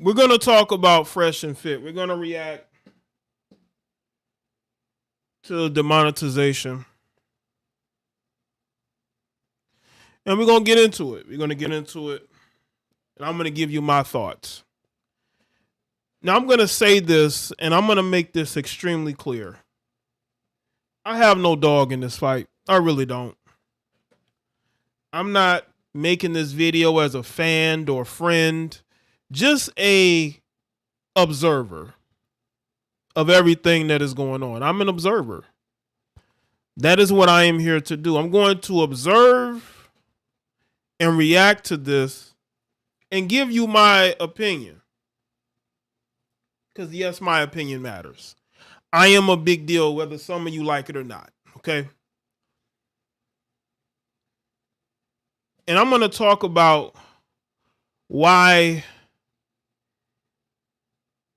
We're going to talk about Fresh and Fit. We're going to react to demonetization. And we're going to get into it. We're going to get into it. And I'm going to give you my thoughts. Now, I'm going to say this, and I'm going to make this extremely clear. I have no dog in this fight. I really don't. I'm not making this video as a fan or friend, just a observer of everything that is going on. I'm an observer. That is what I am here to do. I'm going to observe and react to this and give you my opinion. Because yes, my opinion matters. I am a big deal, whether some of you like it or not. Okay. And I'm going to talk about why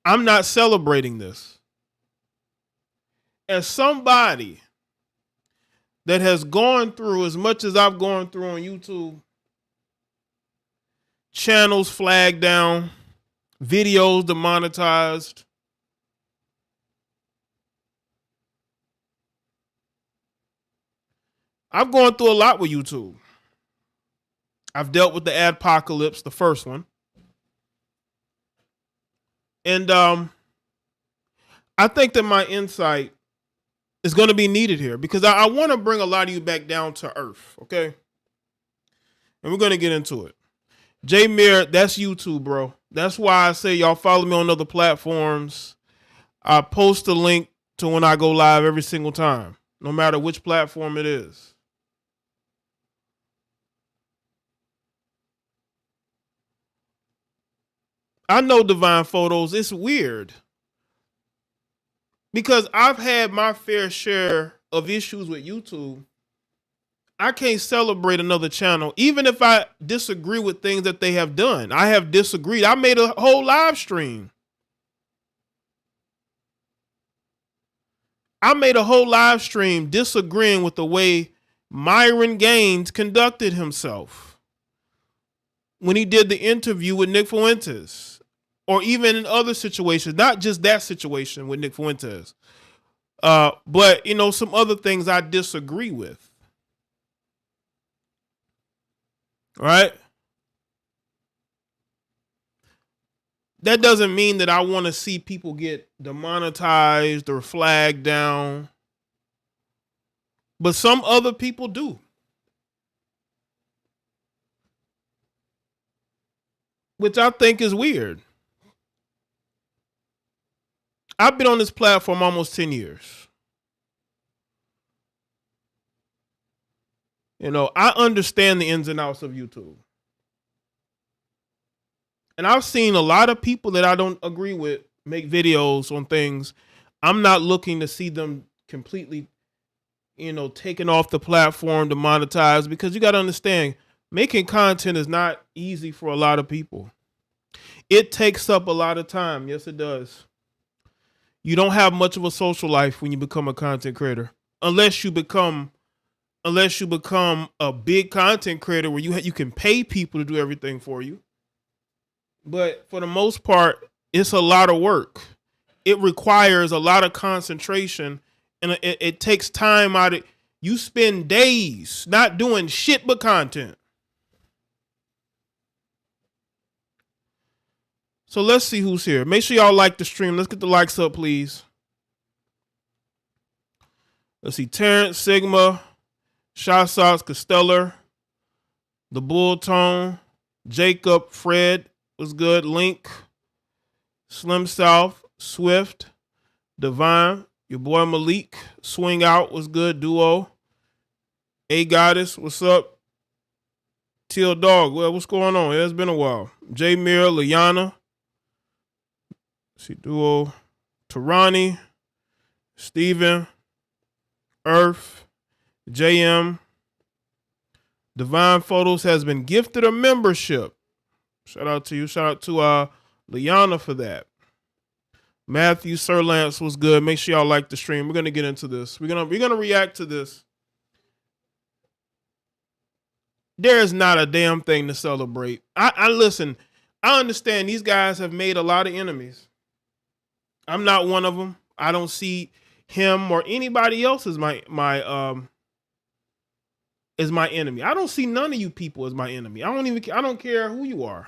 I'm not celebrating this. As somebody that has gone through as much as I've gone through on YouTube, channels flagged down, videos demonetized, I've gone through a lot with YouTube. I've dealt with the adpocalypse, the first one. And I think that my insight is going to be needed here because I want to bring a lot of you back down to earth, okay? And we're going to get into it. Jaye, that's YouTube, bro. That's why I say y'all follow me on other platforms. I post a link to when I go live every single time, no matter which platform it is. I know Divine Photos. It's weird because I've had my fair share of issues with YouTube. I can't celebrate another channel, even if I disagree with things that they have done. I have disagreed. I made a whole live stream. I made a whole live stream disagreeing with the way Myron Gaines conducted himself when he did the interview with Nick Fuentes. Or even in other situations, not just that situation with Nick Fuentes, but, you know, some other things I disagree with. All right? That doesn't mean that I want to see people get demonetized or flagged down. But some other people do. Which I think is weird. I've been on this platform almost 10 years. You know, I understand the ins and outs of YouTube. And I've seen a lot of people that I don't agree with make videos on things. I'm not looking to see them completely, you know, taken off the platform, demonetized, because you got to understand, making content is not easy for a lot of people. It takes up a lot of time. Yes, it does. You don't have much of a social life when you become a content creator, unless you become a big content creator where you can pay people to do everything for you. But for the most part, it's a lot of work. It requires a lot of concentration, and it takes time out of you. Spend days not doing shit but content. So let's see who's here. Make sure y'all like the stream. Let's get the likes up, please. Let's see. Terrence, Sigma, Shot Socks, Costellar, The Bull Tone, Jacob, Fred was good. Link, Slim South, Swift, Divine, your boy Malik, Swing Out was good. Duo, A Goddess, what's up? Teal Dog, well, what's going on? It's been a while. Jaye, Liana. See, Duo, Tarani, Steven, Earth, JM. Divine Photos has been gifted a membership. Shout out to you. Shout out to Liana for that. Matthew Sir Lance was good. Make sure y'all like the stream. We're gonna get into this. We're gonna react to this. There is not a damn thing to celebrate. I listen. I understand these guys have made a lot of enemies. I'm not one of them. I don't see him or anybody else as my enemy. I don't see none of you people as my enemy. I don't care who you are.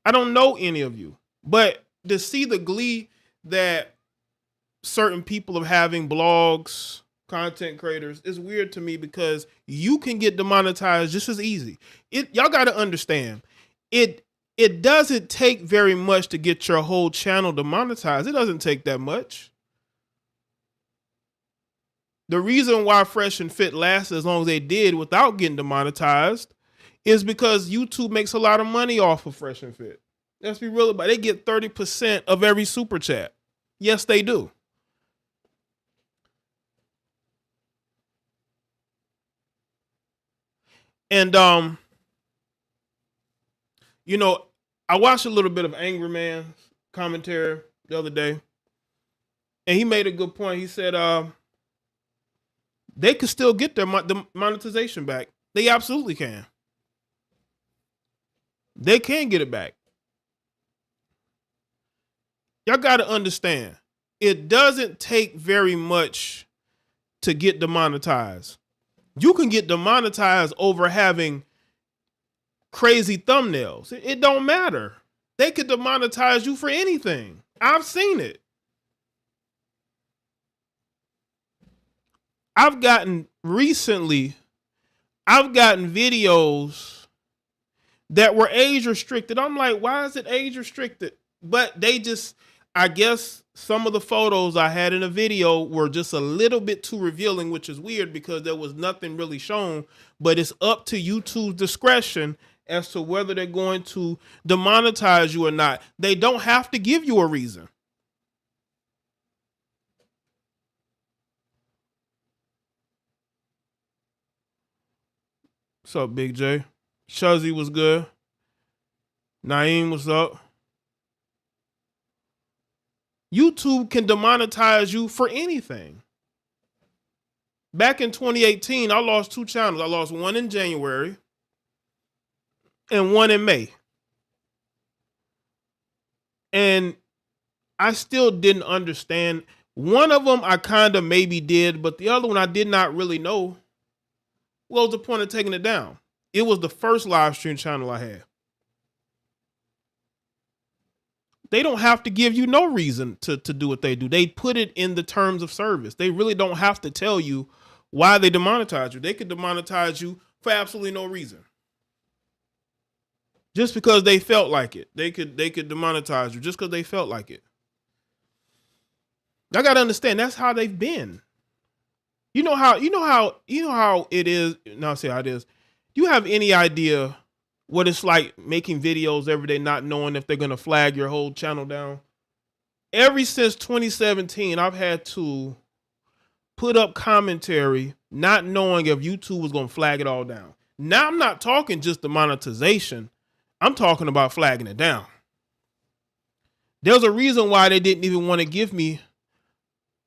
I don't know any of you. But to see the glee that certain people are having, blogs, content creators, is weird to me because you can get demonetized just as easy. Y'all got to understand, it doesn't take very much to get your whole channel demonetized. It doesn't take that much. The reason why Fresh and Fit lasted as long as they did without getting demonetized is because YouTube makes a lot of money off of Fresh and Fit. Let's be real about it. They get 30% of every super chat. Yes, they do. And you know, I watched a little bit of Angry Man's commentary the other day, and he made a good point. He said they could still get their monetization back. They absolutely can. They can get it back. Y'all got to understand, it doesn't take very much to get demonetized. You can get demonetized over having crazy thumbnails. It don't matter. They could demonetize you for anything. I've seen it. I've gotten videos that were age restricted. I'm like, why is it age restricted? But they just, I guess some of the photos I had in a video were just a little bit too revealing, which is weird because there was nothing really shown. But it's up to YouTube's discretion as to whether they're going to demonetize you or not. They don't have to give you a reason. What's up, Big J? Shuzzy was good. Naeem was up. YouTube can demonetize you for anything. Back in 2018, I lost 2 channels. I lost one in January and one in May. And I still didn't understand. One of them I kind of maybe did, but the other one I did not really know. What was the point of taking it down? It was the first live stream channel I had. They don't have to give you no reason to do what they do. They put it in the terms of service. They really don't have to tell you why they demonetize you. They could demonetize you for absolutely no reason. Just because they felt like it. They could demonetize you just because they felt like it. I gotta understand, that's how they've been. You know how it is. Now, say how it is. Do you have any idea what it's like making videos every day, not knowing if they're gonna flag your whole channel down? Ever since 2017, I've had to put up commentary, not knowing if YouTube was gonna flag it all down. Now I'm not talking just the monetization. I'm talking about flagging it down. There's a reason why they didn't even want to give me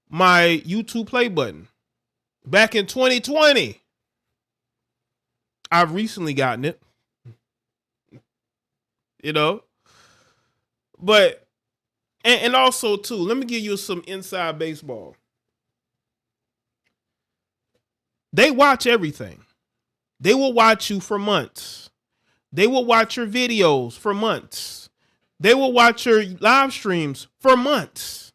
my YouTube play button. Back in 2020, I've recently gotten it, you know, but, and also too, let me give you some inside baseball. They watch everything. They will watch you for months. They will watch your videos for months. They will watch your live streams for months.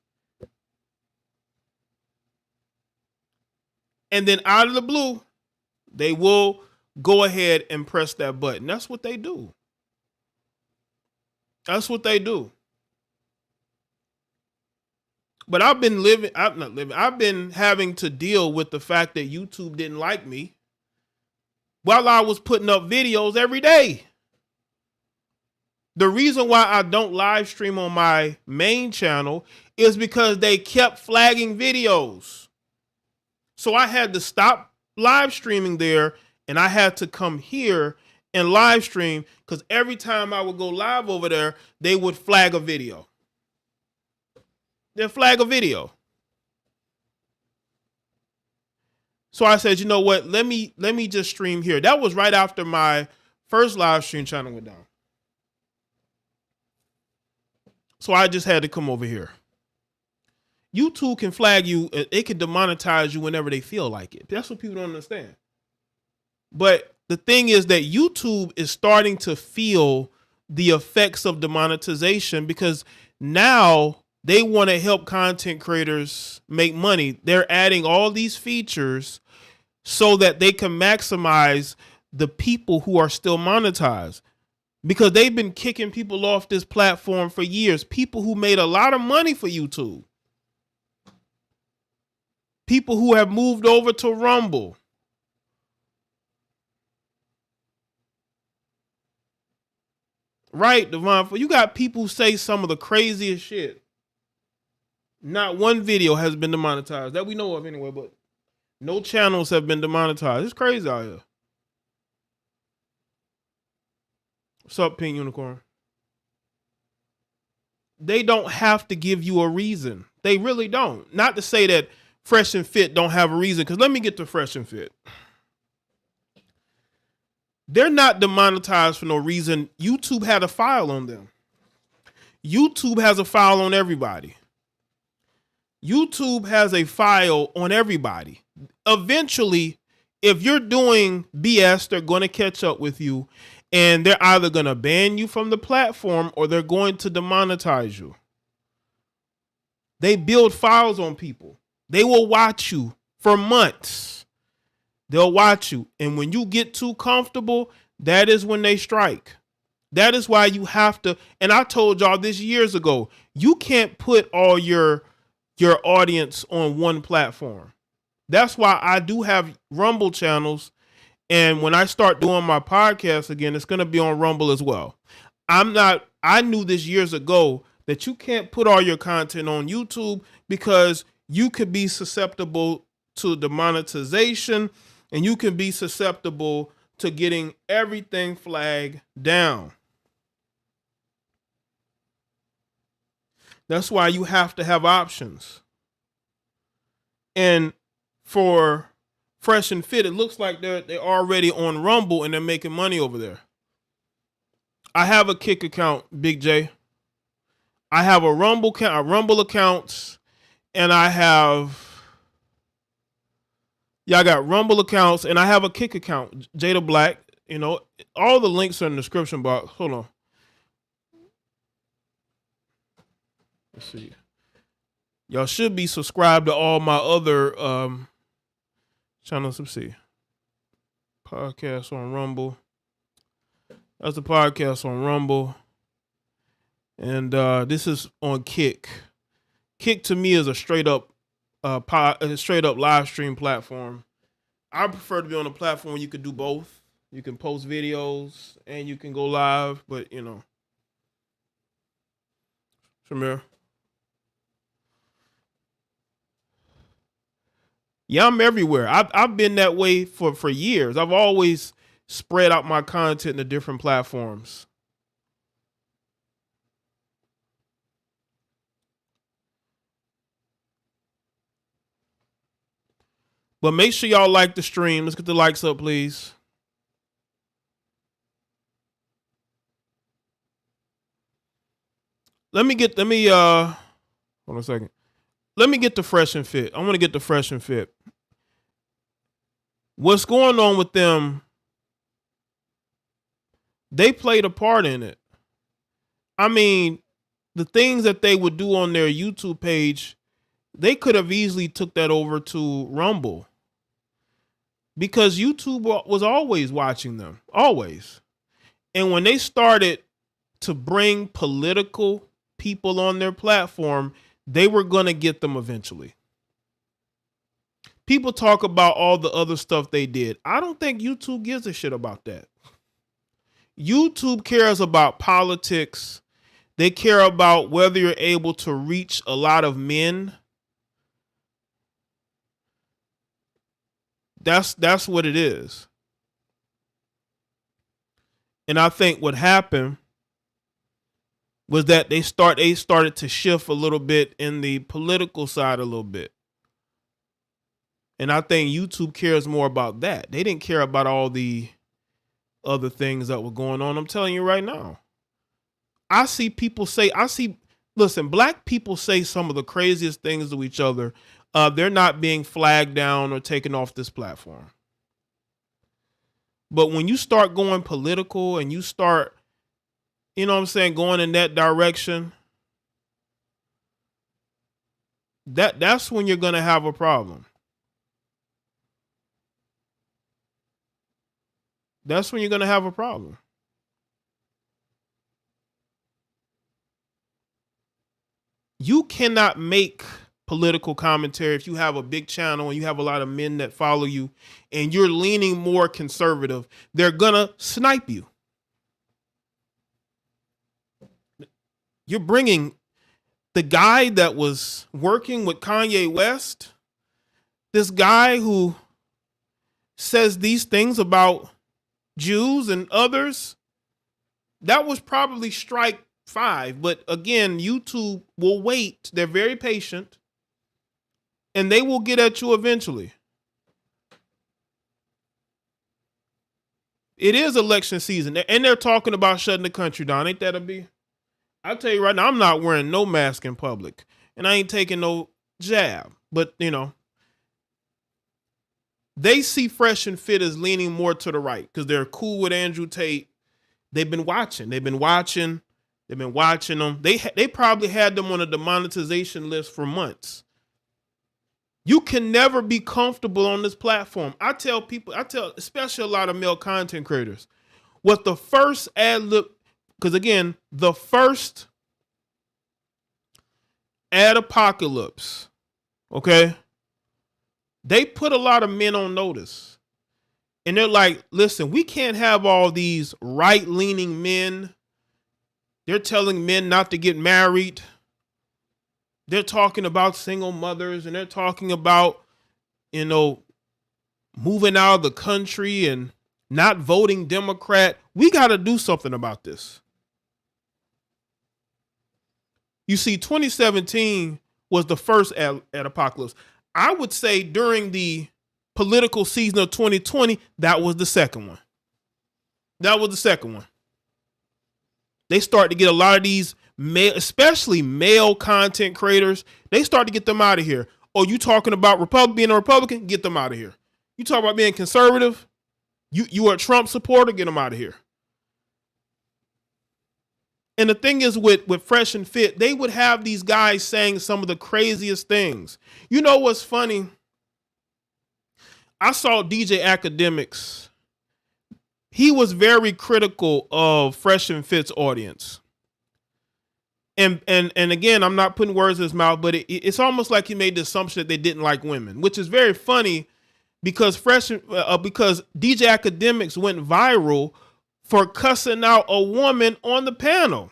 And then out of the blue, they will go ahead and press that button. That's what they do. That's what they do. But I've been having to deal with the fact that YouTube didn't like me while I was putting up videos every day. The reason why I don't live stream on my main channel is because they kept flagging videos. So I had to stop live streaming there and I had to come here and live stream because every time I would go live over there, they would flag a video. They'd flag a video. So I said, you know what? Let me just stream here. That was right after my first live stream channel went down. So I just had to come over here. YouTube can flag you. It can demonetize you whenever they feel like it. That's what people don't understand. But the thing is that YouTube is starting to feel the effects of demonetization because now they want to help content creators make money. They're adding all these features so that they can maximize the people who are still monetized, because they've been kicking people off this platform for years. People who made a lot of money for YouTube. People who have moved over to Rumble. Right, Devon. You got people who say some of the craziest shit. Not one video has been demonetized that we know of anyway, but no channels have been demonetized. It's crazy out here. What's up, Pink Unicorn? They don't have to give you a reason. They really don't. Not to say that Fresh and Fit don't have a reason, because let me get to Fresh and Fit. They're not demonetized for no reason. YouTube had a file on them. YouTube has a file on everybody. YouTube has a file on everybody. Eventually, if you're doing BS, they're going to catch up with you, and they're either going to ban you from the platform or they're going to demonetize you. They build files on people. They will watch you for months. They'll watch you. And when you get too comfortable, that is when they strike. That is why you have to, and I told y'all this years ago, you can't put all your audience on one platform. That's why I do have Rumble channels. And when I start doing my podcast again, it's going to be on Rumble as well. I knew this years ago that you can't put all your content on YouTube because you could be susceptible to demonetization, and you can be susceptible to getting everything flagged down. That's why you have to have options. And for Fresh and Fit, it looks like they're already on Rumble and they're making money over there. I have a Kick account, Big J. I have a Rumble accounts, and I got Rumble accounts, and I have a Kick account, JayeDeBlack. You know, all the links are in the description box. Hold on. Let's see. Y'all should be subscribed to all my other channels. Let's see. Podcast on Rumble. That's the podcast on Rumble. And this is on Kick. Kick to me is a straight up live stream platform. I prefer to be on a platform where you can do both. You can post videos and you can go live, but you know. Shamir. Yeah, I'm everywhere. I've been that way for years. I've always spread out my content to different platforms. But make sure y'all like the stream. Let's get the likes up, please. Hold on a second. Let me get to Fresh and Fit. I want to get to Fresh and Fit. What's going on with them? They played a part in it. I mean, the things that they would do on their YouTube page, they could have easily took that over to Rumble, because YouTube was always watching them, always. And when they started to bring political people on their platform, they were going to get them eventually. People talk about all the other stuff they did. I don't think YouTube gives a shit about that. YouTube cares about politics. They care about whether you're able to reach a lot of men. That's what it is. And I think what happened was that they started to shift a little bit in the political side a little bit. And I think YouTube cares more about that. They didn't care about all the other things that were going on. I'm telling you right now. I see Listen, black people say some of the craziest things to each other. They're not being flagged down or taken off this platform. But when you start going political and you start, you know what I'm saying, going in that direction, that's when you're going to have a problem. That's when you're going to have a problem. You cannot make political commentary if you have a big channel and you have a lot of men that follow you and you're leaning more conservative. They're going to snipe you. You're bringing the guy that was working with Kanye West, this guy who says these things about Jews and others. That was probably strike 5. But again, YouTube will wait. They're very patient. And they will get at you eventually. It is election season. And they're talking about shutting the country down. Ain't that a B? I'll tell you right now, I'm not wearing no mask in public. And I ain't taking no jab. But, you know, they see Fresh and Fit as leaning more to the right because they're cool with Andrew Tate. They've been watching them. They probably had them on a demonetization list for months. You can never be comfortable on this platform. I tell especially a lot of male content creators, what the first ad lib, because again, the first ad apocalypse, okay, they put a lot of men on notice. And they're like, listen, we can't have all these right-leaning men. They're telling men not to get married. They're talking about single mothers and they're talking about, you know, moving out of the country and not voting Democrat. We got to do something about this. You see, 2017 was the first ad apocalypse. I would say during the political season of 2020, that was the second one. They start to get a lot of these male, especially male content creators. They start to get them out of here. Oh, you talking about being a Republican? Get them out of here. You talk about being conservative? You are a Trump supporter? Get them out of here. And the thing is with Fresh and Fit, they would have these guys saying some of the craziest things. You know what's funny? I saw DJ Academics. He was very critical of Fresh and Fit's audience. And again, I'm not putting words in his mouth, but it's almost like he made the assumption that they didn't like women, which is very funny because because DJ Academics went viral for cussing out a woman on the panel.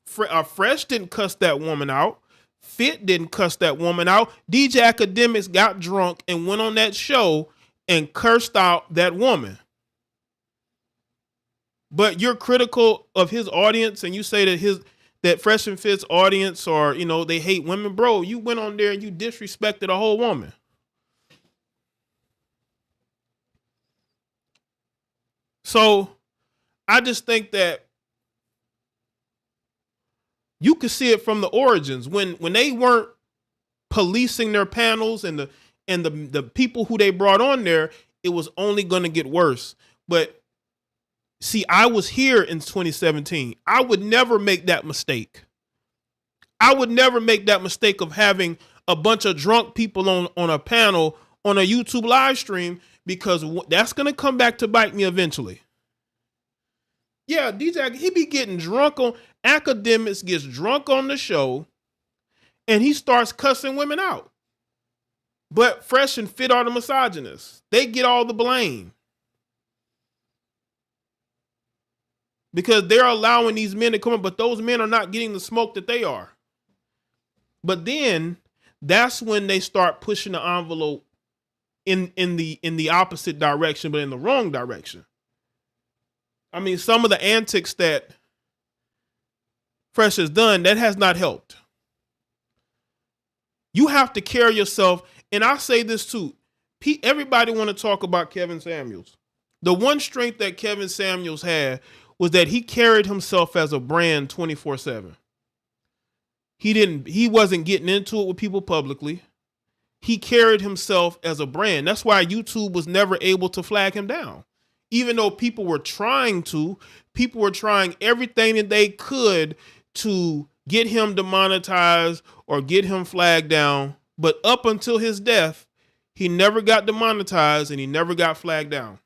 Fresh didn't cuss that woman out. Fit didn't cuss that woman out. DJ Academics got drunk and went on that show and cursed out that woman. But you're critical of his audience and you say that Fresh and Fit's audience or, you know, they hate women. Bro, you went on there and you disrespected a whole woman. So I just think that you could see it from the origins when they weren't policing their panels and the people who they brought on there, it was only going to get worse. But see, I was here in 2017. I would never make that mistake. I would never make that mistake of having a bunch of drunk people on a panel on a YouTube live stream because that's going to come back to bite me eventually. Yeah, DJ, he be getting drunk on Academics, gets drunk on the show, and he starts cussing women out. But Fresh and Fit are the misogynists. They get all the blame. Because they're allowing these men to come in, but those men are not getting the smoke that they are. But then that's when they start pushing the envelope in the opposite direction, but in the wrong direction. I mean, some of the antics that Fresh has done, that has not helped. You have to carry yourself, and I say this too. Everybody want to talk about Kevin Samuels. The one strength that Kevin Samuels had was that he carried himself as a brand 24/7. He wasn't getting into it with people publicly. He carried himself as a brand. That's why YouTube was never able to flag him down. Even though people were trying everything that they could to get him demonetized or get him flagged down. But up until his death, he never got demonetized and he never got flagged down.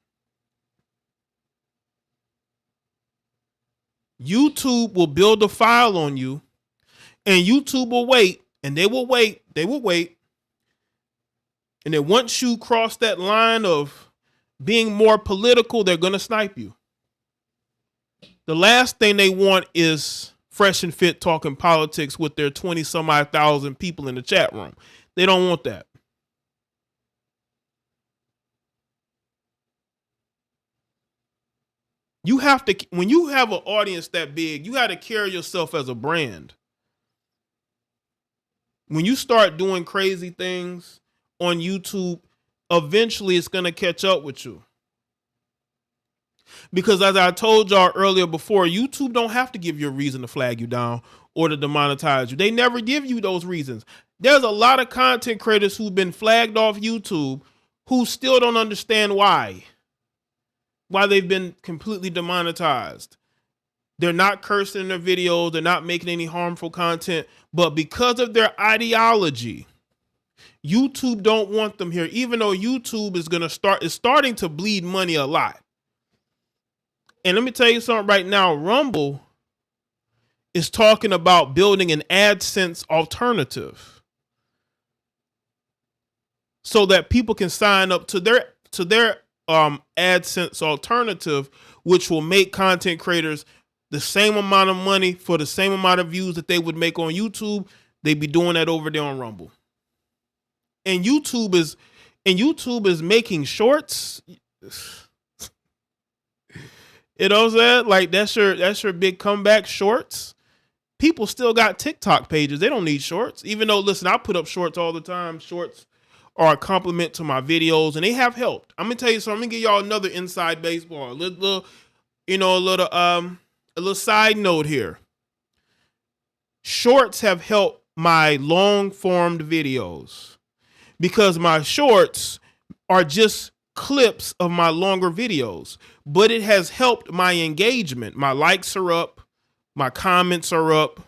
YouTube will build a file on you, and YouTube will wait, and they will wait. And then once you cross that line of being more political, they're going to snipe you. The last thing they want is Fresh and Fit talking politics with their 20 some odd thousand people in the chat room. They don't want that. You have to, when you have an audience that big, you got to carry yourself as a brand. When you start doing crazy things on YouTube, eventually it's going to catch up with you. Because as I told y'all earlier before, YouTube don't have to give you a reason to flag you down or to demonetize you. They never give you those reasons. There's a lot of content creators who've been flagged off YouTube who still don't understand why they've been completely demonetized. They're not cursing in their videos. They're not making any harmful content. But because of their ideology, YouTube don't want them here, even though YouTube is starting to bleed money a lot. And let me tell you something right now. Rumble is talking about building an AdSense alternative so that people can sign up to their AdSense alternative, which will make content creators the same amount of money for the same amount of views that they would make on YouTube. They'd be doing that over there on Rumble. And YouTube is making shorts. You know what I'm saying? Like that's your big comeback, shorts. People still got TikTok pages. They don't need shorts. Even though, listen, I put up shorts all the time. Shorts are a compliment to my videos, and they have helped. I'm gonna tell you something. I'm gonna give y'all another inside baseball. A little side note here. Shorts have helped my long formed videos because my shorts are just clips of my longer videos, but it has helped my engagement. My likes are up, my comments are up.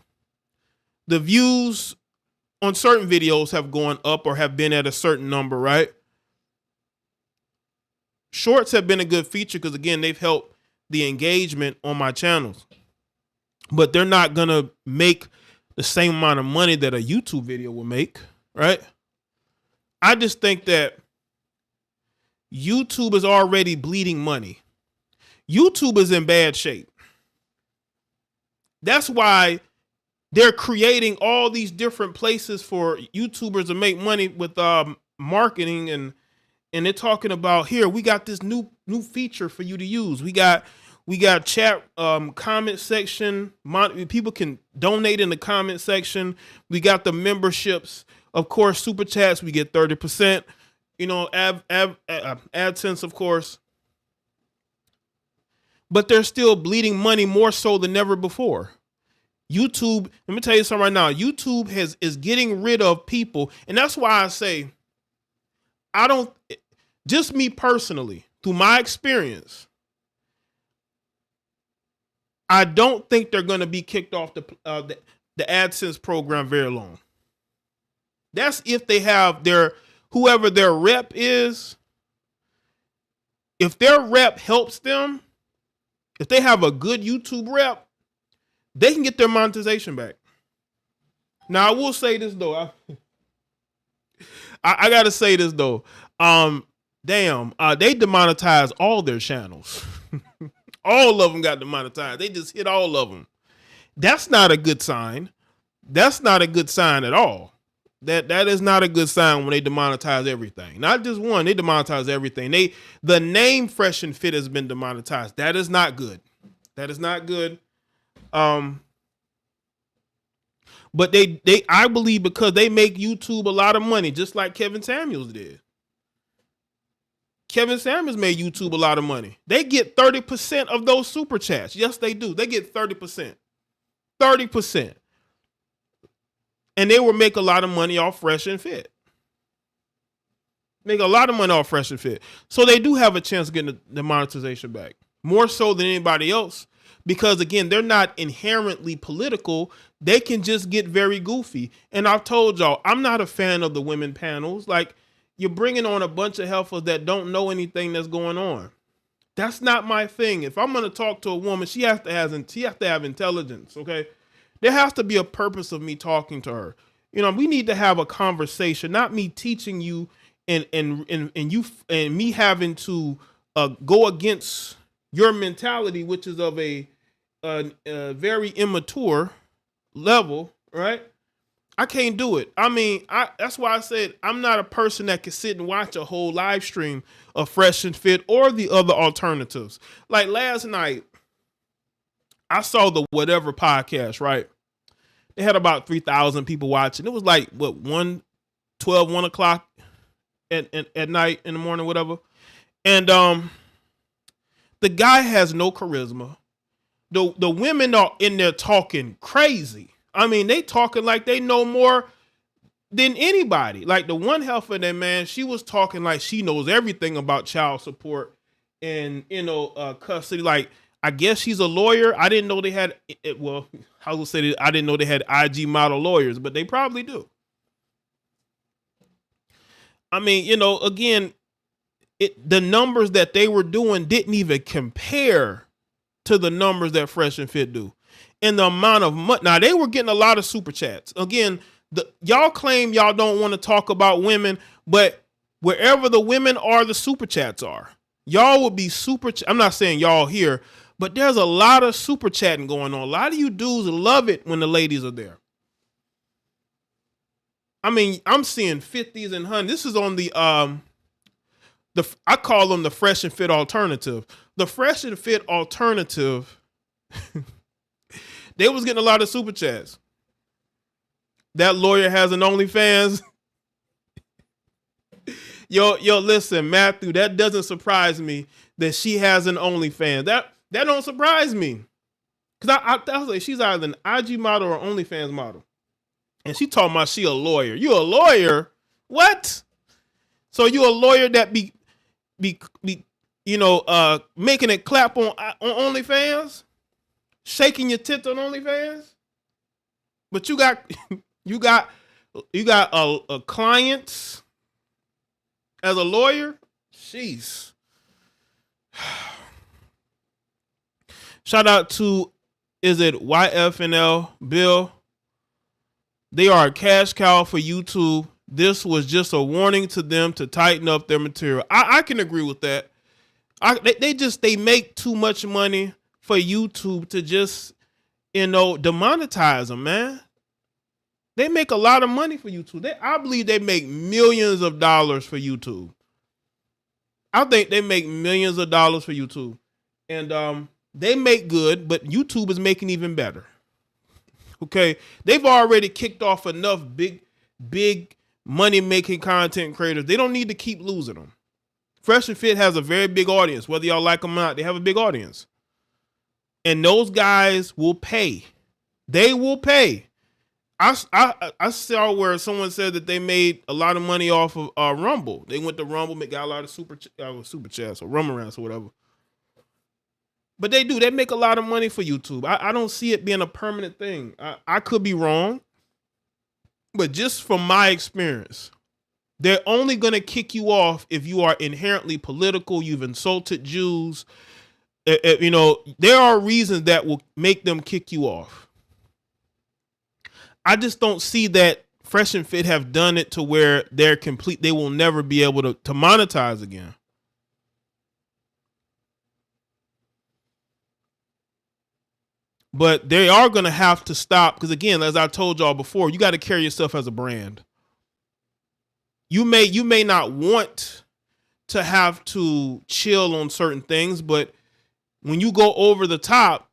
The views on certain videos have gone up or have been at a certain number, right? Shorts have been a good feature because, again, they've helped the engagement on my channels, but they're not going to make the same amount of money that a YouTube video will make, right? I just think that YouTube is already bleeding money. YouTube is in bad shape. That's why they're creating all these different places for YouTubers to make money with marketing, and they're talking about, here, we got this new feature for you to use. We got chat, comment section. People can donate in the comment section. We got the memberships. Of course, super chats, we get 30%. You know, AdSense, of course. But they're still bleeding money more so than ever before. YouTube, let me tell you something right now. YouTube is getting rid of people. And that's why I say, just me personally, through my experience, I don't think they're going to be kicked off the AdSense program very long. That's if they have whoever their rep is. If their rep helps them, if they have a good YouTube rep, they can get their monetization back. Now, I will say this, though. I got to say this, though. They demonetized all their channels. All of them got demonetized. They just hit all of them. That's not a good sign. That's not a good sign at all. That is not a good sign when they demonetize everything. Not just one, they demonetize everything. The name Fresh and Fit has been demonetized. That is not good. That is not good. But I believe because they make YouTube a lot of money, just like Kevin Samuels did. Kevin Samuels made YouTube a lot of money. They get 30% of those super chats. Yes, they do. They get 30%. 30%. And they will make a lot of money off Fresh and Fit. Make a lot of money off Fresh and Fit. So they do have a chance of getting the monetization back. More so than anybody else. Because again, they're not inherently political. They can just get very goofy. And I've told y'all, I'm not a fan of the women panels. Like, you're bringing on a bunch of heifers that don't know anything that's going on. That's not my thing. If I'm going to talk to a woman, she has to have intelligence, okay? There has to be a purpose of me talking to her. You know, we need to have a conversation, not me teaching you and you and me having to go against your mentality, which is of a very immature level, right? I can't do it. I mean, that's why I said I'm not a person that can sit and watch a whole live stream of Fresh and Fit or the other alternatives. Like last night, I saw the Whatever podcast, right? They had about 3,000 people watching. It was like, what, 1 o'clock at night, in the morning, whatever. And the guy has no charisma. The women are in there talking crazy. I mean, they talking like they know more than anybody. Like the one heifer, that man, she was talking like she knows everything about child support and, custody. Like, I guess she's a lawyer. I didn't know they had, well, I will say that I didn't know they had IG model lawyers, but they probably do. I mean, again, the numbers that they were doing didn't even compare to the numbers that Fresh and Fit do. And the amount of money. Now, they were getting a lot of super chats. Again, y'all claim y'all don't want to talk about women, but wherever the women are, the super chats are. Y'all would be I'm not saying y'all here, but there's a lot of super chatting going on. A lot of you dudes love it when the ladies are there. I mean, I'm seeing 50s and 100s. This is on the I call them the Fresh and Fit alternative. The Fresh and Fit alternative, they was getting a lot of super chats. That lawyer has an OnlyFans. Yo, listen, Matthew, that doesn't surprise me that she has an OnlyFans. That don't surprise me. Because I was like, she's either an IG model or OnlyFans model. And she talking about she a lawyer. You a lawyer? What? So you a lawyer that be making it clap on OnlyFans? Shaking your tits on OnlyFans? But you got a client as a lawyer? Jeez. Shout out to, is it YFNL Bill? They are a cash cow for YouTube. This was just a warning to them to tighten up their material. I can agree with that. They make too much money for YouTube to just, demonetize them, man. They make a lot of money for YouTube. I believe they make millions of dollars for YouTube. I think they make millions of dollars for YouTube. And they make good, but YouTube is making even better. Okay? They've already kicked off enough big money-making content creators. They don't need to keep losing them. Fresh and Fit has a very big audience. Whether y'all like them or not, they have a big audience. And those guys will pay. They will pay. I saw where someone said that they made a lot of money off of Rumble. They went to Rumble, got a lot of super chats or Rumarounds or whatever. But they do. They make a lot of money for YouTube. I don't see it being a permanent thing. I could be wrong. But just from my experience, they're only going to kick you off if you are inherently political. You've insulted Jews. There are reasons that will make them kick you off. I just don't see that Fresh and Fit have done it to where they're complete. They will never be able to monetize again. But they are going to have to stop because, again, as I told y'all before, you got to carry yourself as a brand. You may not want to have to chill on certain things, but when you go over the top,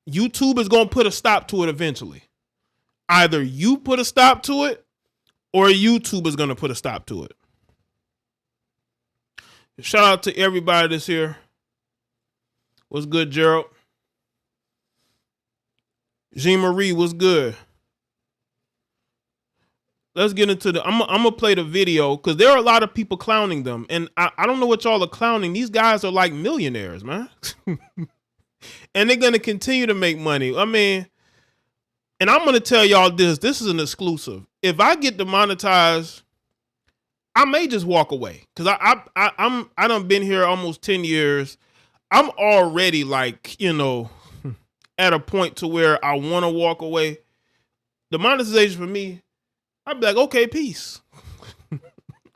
YouTube is going to put a stop to it eventually. Either you put a stop to it or YouTube is going to put a stop to it. Shout out to everybody that's here. What's good, Gerald? Jean Marie, what's good? let's get into the. I'm gonna play the video because there are a lot of people clowning them, and I don't know what y'all are clowning. These guys are like millionaires, man, and they're gonna continue to make money. I mean, and I'm gonna tell y'all this. This is an exclusive. If I get demonetized, I may just walk away because I done been here almost 10 years. I'm already like, you know, at a point to where I want to walk away. The monetization for me, I'd be like, okay, peace.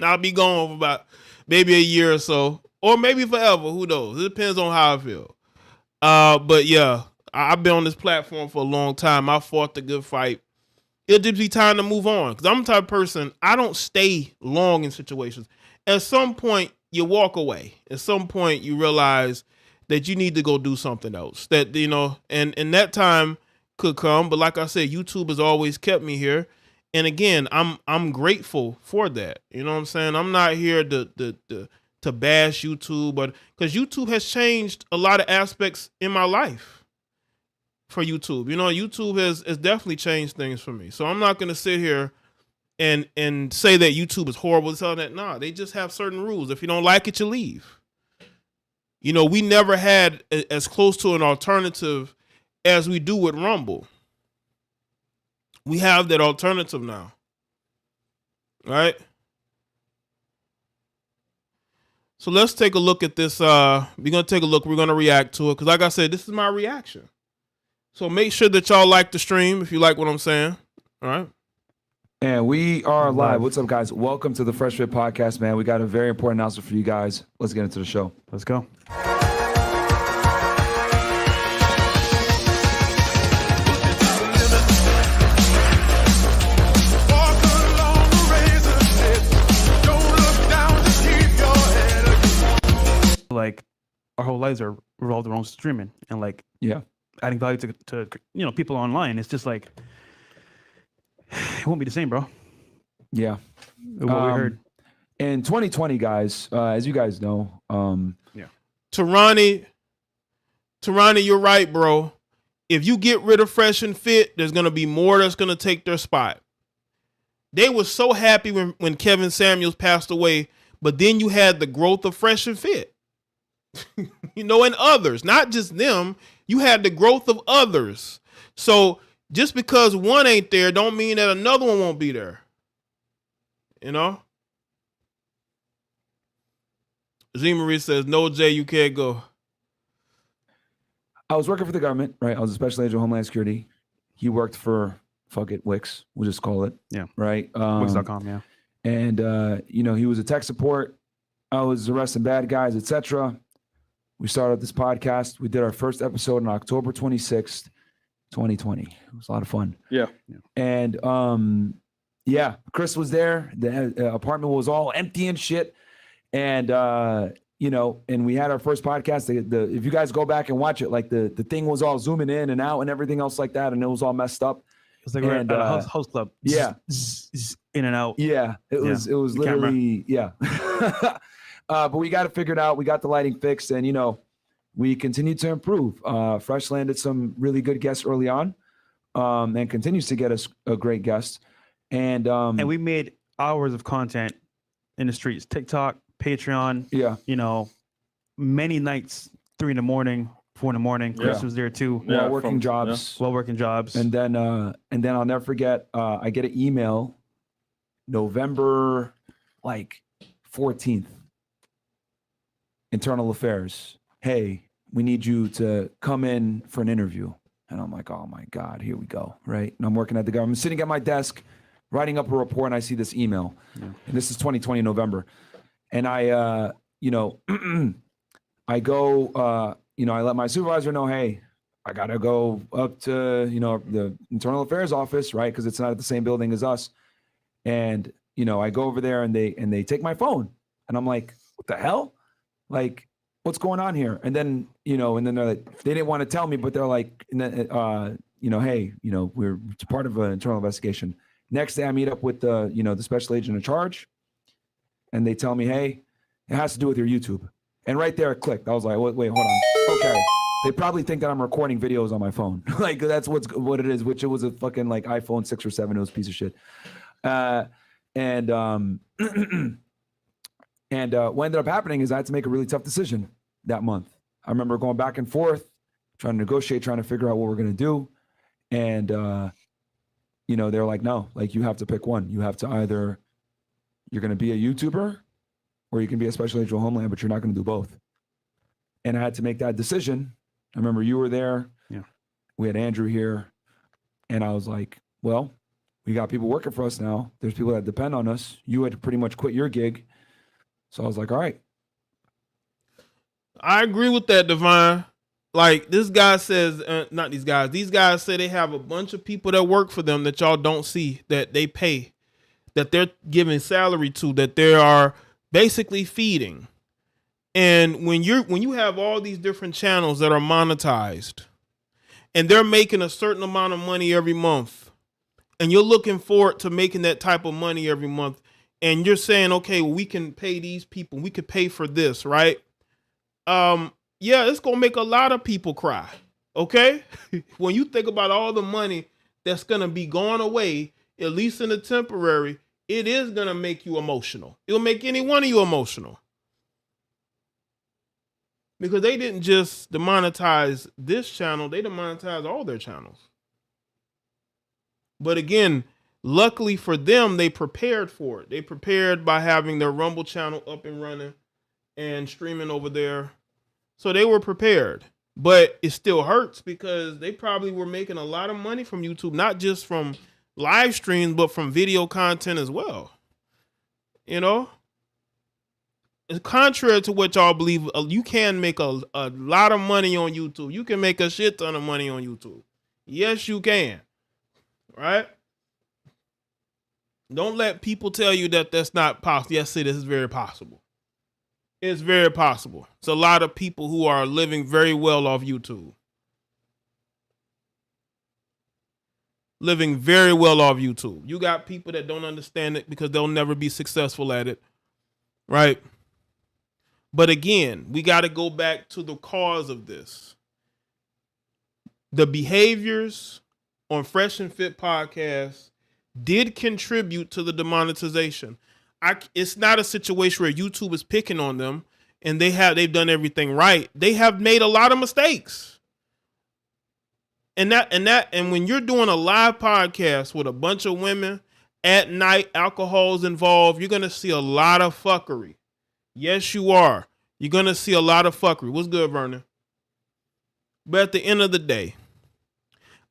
I'll be gone for about maybe a year or so, or maybe forever. Who knows? It depends on how I feel. But yeah, I've been on this platform for a long time. I fought the good fight. It'll just be time to move on because I'm the type of person, I don't stay long in situations. At some point, you walk away. At some point, you realize that you need to go do something else. That, you know, and that time could come. But like I said, YouTube has always kept me here. And again, I'm grateful for that. You know what I'm saying? I'm not here to bash YouTube, but because YouTube has changed a lot of aspects in my life. For YouTube, you know, YouTube has definitely changed things for me. So I'm not going to sit here and say that YouTube is horrible. Tell that, nah, they just have certain rules. If you don't like it, you leave. You know, we never had as close to an alternative as we do with Rumble. We have that alternative now, right? So let's take a look at this. We're going to take a look. We're going to react to it because, like I said, this is my reaction. So make sure that y'all like the stream if you like what I'm saying. All right. And we are live. What's up, guys? Welcome to the Fresh Fit Podcast, man. We got a very important announcement for you guys. Let's get into the show. Let's go. Like, our whole lives are revolved around streaming and, like, adding value to you know, people online. It's just like, it won't be the same, bro. Yeah. What we heard. In 2020, guys, as you guys know, Tarani, you're right, bro. If you get rid of Fresh and Fit, there's going to be more that's going to take their spot. They were so happy when Kevin Samuels passed away, but then you had the growth of Fresh and Fit. You know, and others, not just them. You had the growth of others. So just because one ain't there, don't mean that another one won't be there. You know? Z Marie says, no, Jay, you can't go. I was working for the government, right? I was a special agent of Homeland Security. He worked for, fuck it, Wix. We'll just call it. Yeah. Right? Wix.com, yeah. And, you know, he was a tech support. I was arresting bad guys, etc. We started this podcast. We did our first episode on October 26th, 2020. It was a lot of fun. Yeah. And yeah, Chris was there. The apartment was all empty and shit. And you know, and we had our first podcast. If you guys go back and watch it, like the thing was all zooming in and out and everything else like that, and it was all messed up. It was like we're at a house club. Yeah. In and out. Yeah. It was literally, yeah. But we got it figured out. We got the lighting fixed, and you know, we continued to improve. Fresh landed some really good guests early on, and continues to get us a great guest. And we made hours of content in the streets, TikTok, Patreon. Yeah, you know, many nights, 3 a.m, 4 a.m. Chris was there too. While working jobs. And then I'll never forget. I get an email, November like 14th. Internal Affairs. Hey, we need you to come in for an interview. And I'm like, oh my God, here we go. Right. And I'm working at the government, sitting at my desk, writing up a report, and I see this email. Yeah. And this is 2020 November. And I, you know, I go, you know, I let my supervisor know, hey, I got to go up to, you know, the Internal Affairs office, right? Because it's not at the same building as us. And, you know, I go over there and they take my phone. And I'm like, what the hell? Like, what's going on here? And then, you know, and then they're like, they didn't want to tell me, but they're like, you know, hey, you know, we're part of an internal investigation. Next day I meet up with the, you know, the special agent in charge, and they tell me, hey, it has to do with your YouTube. And right there it clicked. I was like, wait, hold on. Okay. They probably think that I'm recording videos on my phone. Like that's what it is, which it was a fucking like iPhone 6 or 7. It was a piece of shit. And what ended up happening is I had to make a really tough decision that month. I remember going back and forth, trying to negotiate, trying to figure out what we're going to do. And, they're like, no, like you have to pick one. You have to either, you're going to be a YouTuber or you can be a special agent of Homeland, but you're not going to do both. And I had to make that decision. I remember you were there. Yeah. We had Andrew here. And I was like, well, we got people working for us now. There's people that depend on us. You had to pretty much quit your gig. So I was like, all right. I agree with that, Divine. Like this guy says, not these guys say they have a bunch of people that work for them that y'all don't see, that they pay, that they're giving salary to, that they are basically feeding. And when you have all these different channels that are monetized and they're making a certain amount of money every month, and you're looking forward to making that type of money every month, and you're saying, okay, well, we can pay these people, we could pay for this, right? Yeah, it's gonna make a lot of people cry. Okay, when you think about all the money that's gonna be going away, at least in the temporary, it is gonna make you emotional. It'll make any one of you emotional. Because they didn't just demonetize this channel, they demonetized all their channels. But again, luckily for them, they prepared for it. They prepared by having their Rumble channel up and running and streaming over there. So they were prepared. But it still hurts because they probably were making a lot of money from YouTube, not just from live streams, but from video content as well. You know? It's contrary to what y'all believe, you can make a lot of money on YouTube. You can make a shit ton of money on YouTube. Yes, you can. Right? Don't let people tell you that that's not possible. Yes, it is very possible. It's very possible. It's a lot of people who are living very well off YouTube. Living very well off YouTube. You got people that don't understand it because they'll never be successful at it. Right? But again, we got to go back to the cause of this. The behaviors on Fresh and Fit podcast did contribute to the demonetization. It's not a situation where YouTube is picking on them and they've done everything right. They have made a lot of mistakes. And when you're doing a live podcast with a bunch of women at night, alcohol's involved, you're going to see a lot of fuckery. Yes, you are. You're going to see a lot of fuckery. What's good, Vernon? But at the end of the day,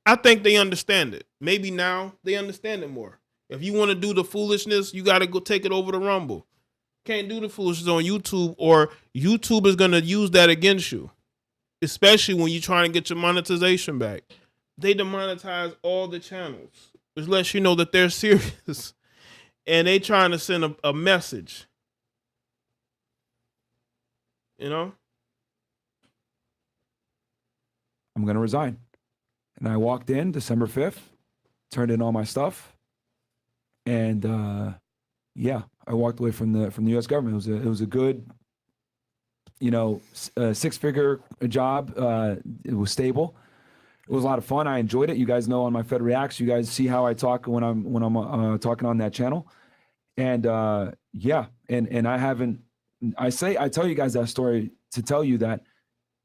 I think they understand it. Maybe now they understand it more. If you want to do the foolishness, you got to go take it over to Rumble. Can't do the foolishness on YouTube, or YouTube is going to use that against you, especially when you're trying to get your monetization back. They demonetize all the channels, which lets you know that they're serious and they trying to send a message. You know? I'm going to resign. And I walked in December 5th, turned in all my stuff. And I walked away from the U.S. government. It was a good, six-figure job. It was stable. It was a lot of fun. I enjoyed it. You guys know on my Fed Reacts, you guys see how I talk when I'm talking on that channel. And and I haven't. I tell you guys that story to tell you that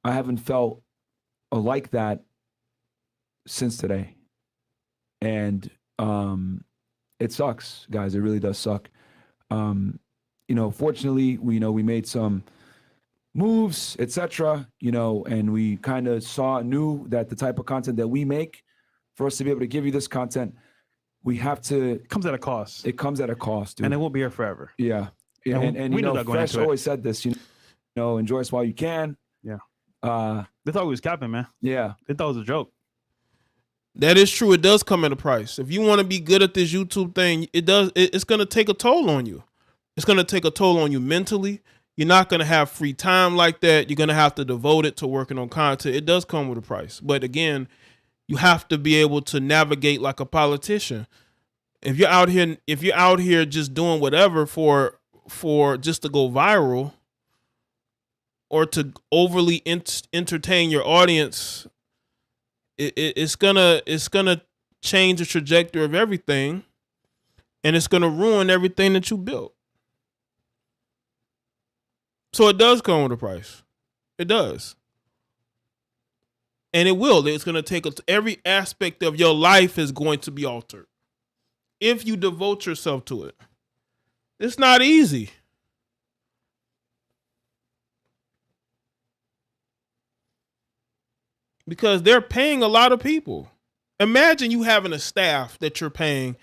I haven't felt like that since today. And it sucks, guys. It really does suck. Fortunately, we made some moves, etc. And we kind of knew that the type of content that we make, for us to be able to give you this content, we have to. It comes at a cost. It comes at a cost, dude. And it won't be here forever. Yeah. And Fresh always said this, enjoy us while you can. Yeah. They thought we was capping, man. Yeah. They thought it was a joke. That is true. It does come at a price. If you want to be good at this YouTube thing, it's going to take a toll on you. It's going to take a toll on you mentally. You're not going to have free time like that. You're going to have to devote it to working on content. It does come with a price. But again, you have to be able to navigate like a politician. If you're out here just doing whatever for just to go viral or to overly entertain your audience, it's gonna change the trajectory of everything. and it's going to ruin everything that you built. So it does come with a price. It does. And it will. It's going to take every aspect of your life is going to be altered if you devote yourself to it. It's not easy. Because they're paying a lot of people. Imagine you having a staff that you're paying.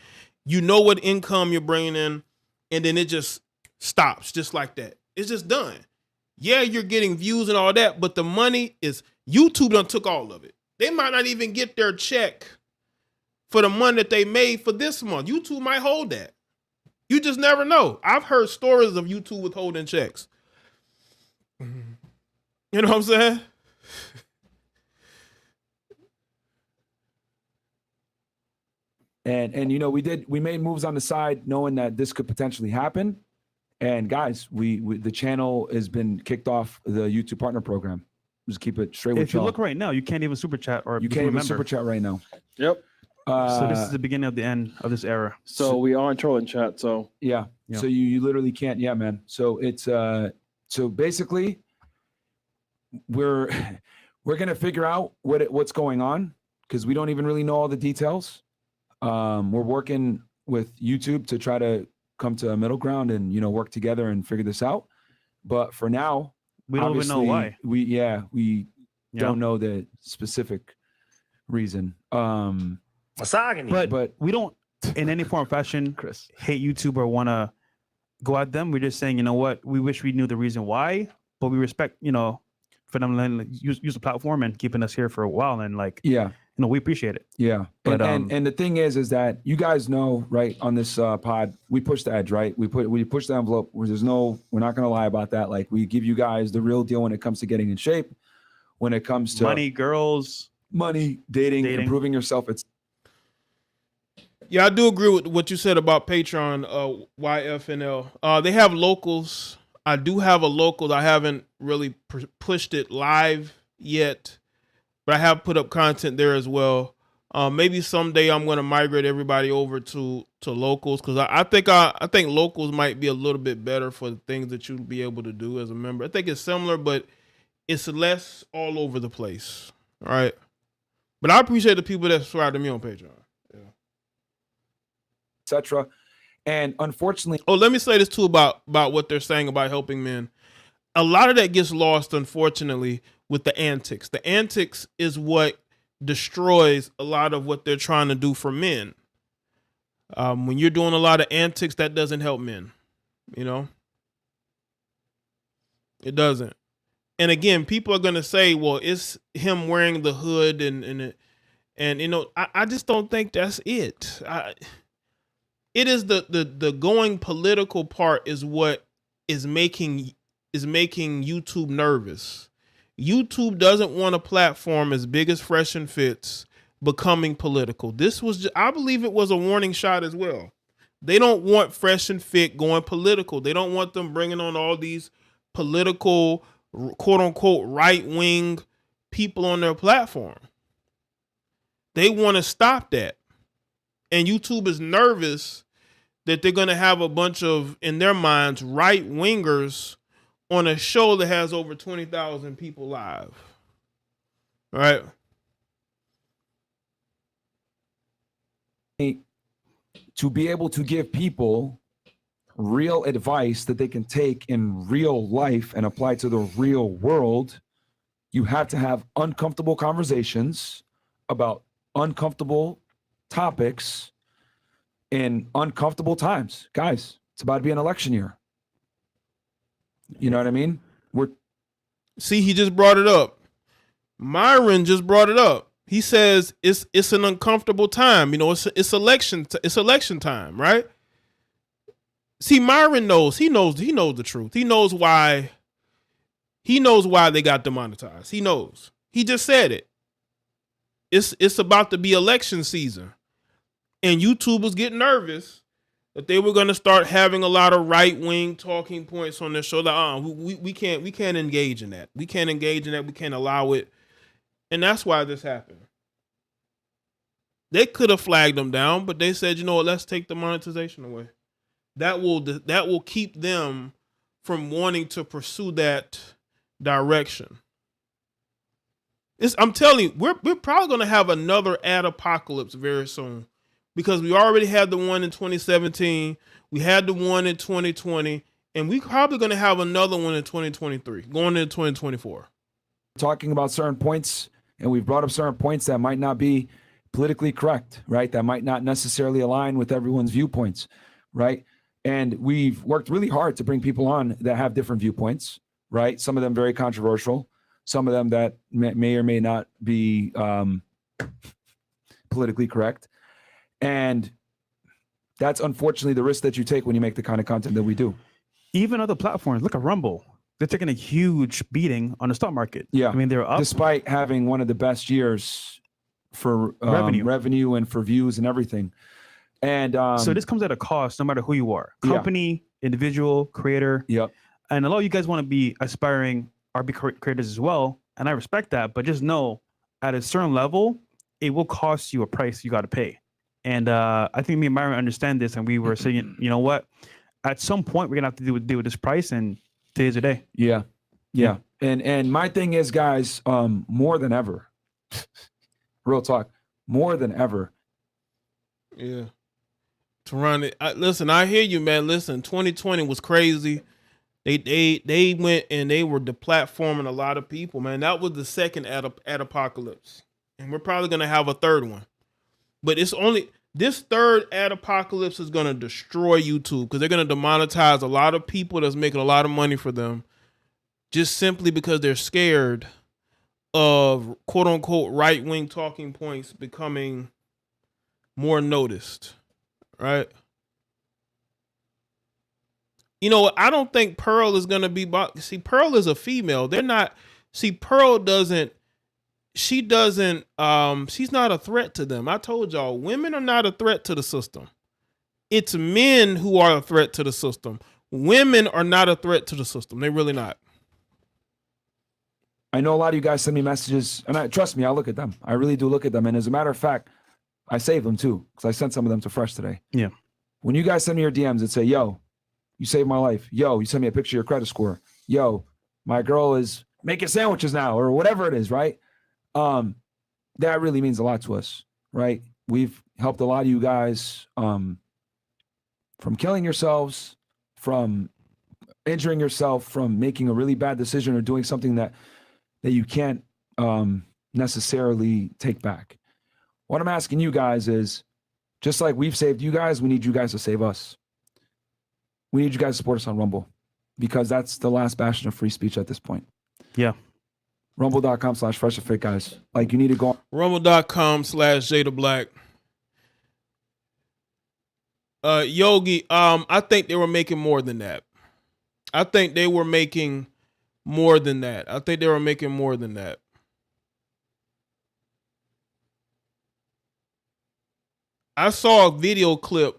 You know what income you're bringing in, and then it just stops just like that. It's just done. Yeah, you're getting views and all that, but the money is, YouTube done took all of it. They might not even get their check for the money that they made for this month. YouTube might hold that. You just never know. I've heard stories of YouTube withholding checks. You know what I'm saying? And you know, we made moves on the side knowing that this could potentially happen. And guys, we the channel has been kicked off the YouTube partner program. Just keep it straight with If you look right now, you can't even super chat or you can't even super chat right now. Yep. So this is the beginning of the end of this era. So we are in trolling chat. So yeah. So you literally can't. Yeah, man. So it's so basically we're gonna figure out what's going on because we don't even really know all the details. We're working with YouTube to try to come to a middle ground and, you know, work together and figure this out. But for now, we don't even know why. We don't know the specific reason. But we don't, in any form or fashion, Chris, hate YouTube or want to go at them. We're just saying, you know what, we wish we knew the reason why, but we respect, you know, for them to use the platform and keeping us here for a while. And like, yeah. You know, we appreciate it. Yeah. But, and the thing is that you guys know, right, on this pod, we push the edge, right? We push the envelope. We're not going to lie about that. Like, we give you guys the real deal when it comes to getting in shape, when it comes to money, girls, dating. Improving yourself. Yeah, I do agree with what you said about Patreon, YFNL. They have locals. I do have a local. I haven't really pushed it live yet, but I have put up content there as well. Maybe someday I'm going to migrate everybody over to locals because I think locals might be a little bit better for the things that you'll be able to do as a member. I think it's similar, but it's less all over the place. All right. But I appreciate the people that subscribe to me on Patreon. Yeah. Etc. And unfortunately, let me say this too about what they're saying about helping men. A lot of that gets lost, unfortunately, with the antics. The antics is what destroys a lot of what they're trying to do for men. When you're doing a lot of antics, that doesn't help men. You know, it doesn't. And again, people are going to say, well, it's him wearing the hood and you know, I just don't think that's it. It is the going political part is what is making YouTube nervous. YouTube doesn't want a platform as big as Fresh and Fit's becoming political. This was, I believe it was a warning shot as well. They don't want Fresh and Fit going political. They don't want them bringing on all these political, quote unquote, right wing people on their platform. They want to stop that. And YouTube is nervous that they're going to have a bunch of, in their minds, right wingers on a show that has over 20,000 people live. All right. To be able to give people real advice that they can take in real life and apply to the real world, you have to have uncomfortable conversations about uncomfortable topics in uncomfortable times. Guys, it's about to be an election year. You know what I mean? See, he just brought it up. Myron just brought it up. He says it's an uncomfortable time. You know, it's election time, right? See, Myron knows. He knows the truth. He knows why they got demonetized. He knows. He just said it. It's about to be election season. And YouTube was getting nervous that they were going to start having a lot of right-wing talking points on their show. Like, we can't engage in that. We can't engage in that. We can't allow it. And that's why this happened. They could have flagged them down, but they said, you know what, let's take the monetization away. That will keep them from wanting to pursue that direction. I'm telling you, we're probably going to have another ad apocalypse very soon, because we already had the one in 2017, we had the one in 2020, and we're probably going to have another one in 2023, going into 2024. Talking about certain points, and we've brought up certain points that might not be politically correct, right? That might not necessarily align with everyone's viewpoints, right? And we've worked really hard to bring people on that have different viewpoints, right? Some of them very controversial, some of them that may or may not be politically correct. And that's unfortunately the risk that you take when you make the kind of content that we do. Even other platforms, look at Rumble. They're taking a huge beating on the stock market. Yeah. I mean, they're up. Despite having one of the best years for revenue and for views and everything. And so this comes at a cost, no matter who you are. Company, individual, creator. Yep. And a lot of you guys want to be aspiring RB creators as well. And I respect that. But just know, at a certain level, it will cost you a price you got to pay. And I think me and Myron understand this. And we were saying, you know what? At some point, we're going to have to deal with this price. And today's the day. Yeah. And my thing is, guys, more than ever, real talk, more than ever. Yeah. Teron, listen, I hear you, man. Listen, 2020 was crazy. They went and they were deplatforming a lot of people, man. That was the second ad apocalypse. And we're probably going to have a third one. But this third ad apocalypse is going to destroy YouTube, because they're going to demonetize a lot of people that's making a lot of money for them, just simply because they're scared of quote unquote right-wing talking points becoming more noticed, right? You know, I don't think Pearl is going to be, see, Pearl is a female. Pearl doesn't, she's not a threat to them. I told y'all, women are not a threat to the system. It's men who are a threat to the system. Women are not a threat to the system. They're really not. I know a lot of you guys send me messages, and trust me, I look at them. I really do look at them. And as a matter of fact, I save them too, because I sent some of them to Fresh today. Yeah. When you guys send me your DMs and say, yo, you saved my life. Yo, you send me a picture of your credit score. Yo, my girl is making sandwiches now, or whatever it is, right? That really means a lot to us, right? We've helped a lot of you guys from killing yourselves, from injuring yourself, from making a really bad decision or doing something that you can't necessarily take back. What I'm asking you guys is, just like we've saved you guys, we need you guys to save us. We need you guys to support us on Rumble, because that's the last bastion of free speech at this point. Yeah. Rumble.com/FreshAndFit, guys. Like, you need to go. Rumble.com/JayeDeBlack. Yogi, I think they were making more than that. I think they were making more than that. I saw a video clip.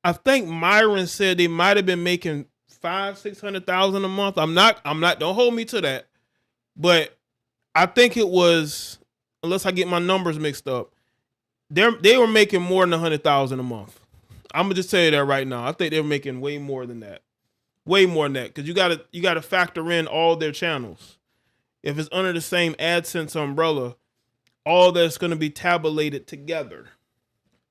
I think Myron said they might have been making $500,000-$600,000 a month. I'm not, don't hold me to that. But I think it was, unless I get my numbers mixed up, they were making more than $100,000 a month. I'm gonna just tell you that right now. I think they were making way more than that. Because you gotta factor in all their channels. If it's under the same AdSense umbrella, all that's gonna be tabulated together.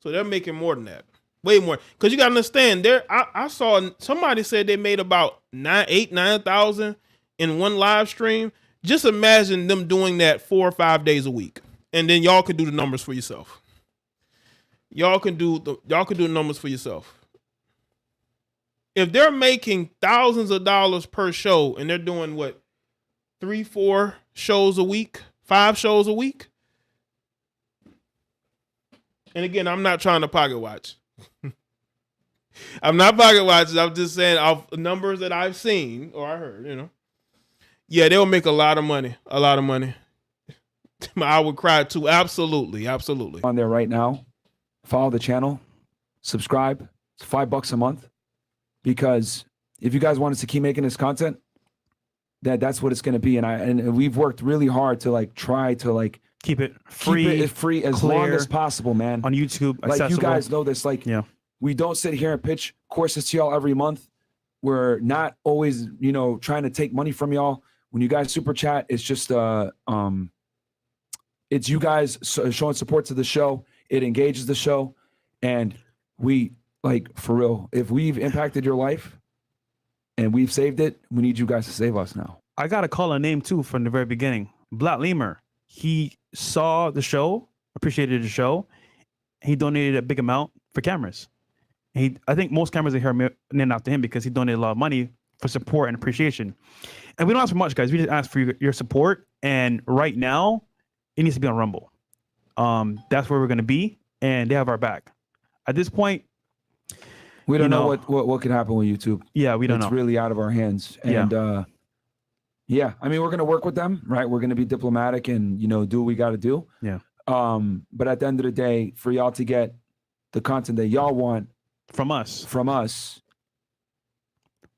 So they're making more than that. Way more. Because you gotta understand, I saw somebody said they made about 9,000 in one live stream. Just imagine them doing that 4 or 5 days a week. And then y'all can do the numbers for yourself. Y'all can do the numbers for yourself. If they're making thousands of dollars per show and they're doing what, 3-4 shows a week, 5 shows a week. And again, I'm not trying to pocket watch. I'm not pocket watching. I'm just saying off numbers that I've seen or I heard, you know. Yeah, they'll make a lot of money. I would cry too. Absolutely. On there right now, follow the channel, subscribe. It's $5 a month. Because if you guys want us to keep making this content, that's what it's going to be. And we've worked really hard to try to keep it free, Keep it free as long clear as possible, man. on YouTube. Like accessible. you guys know this. Like we don't sit here and pitch courses to y'all every month. We're not always, trying to take money from y'all. When you guys super chat, it's just it's you guys showing support to the show. It engages the show, and we for real. If we've impacted your life and we've saved it, we need you guys to save us now. I gotta call a name too from the very beginning. Black Lemur. He saw the show, appreciated the show. He donated a big amount for cameras. I think most cameras are here named after him because he donated a lot of money for support and appreciation. And we don't ask for much, guys. We just ask for your support. And right now, it needs to be on Rumble. That's where we're going to be, and they have our back. At this point, we don't know what can happen with YouTube. Yeah, we don't know. It's really out of our hands. And I mean, we're going to work with them, right? We're going to be diplomatic and, do what we got to do. Yeah. But at the end of the day, for y'all to get the content that y'all want from us,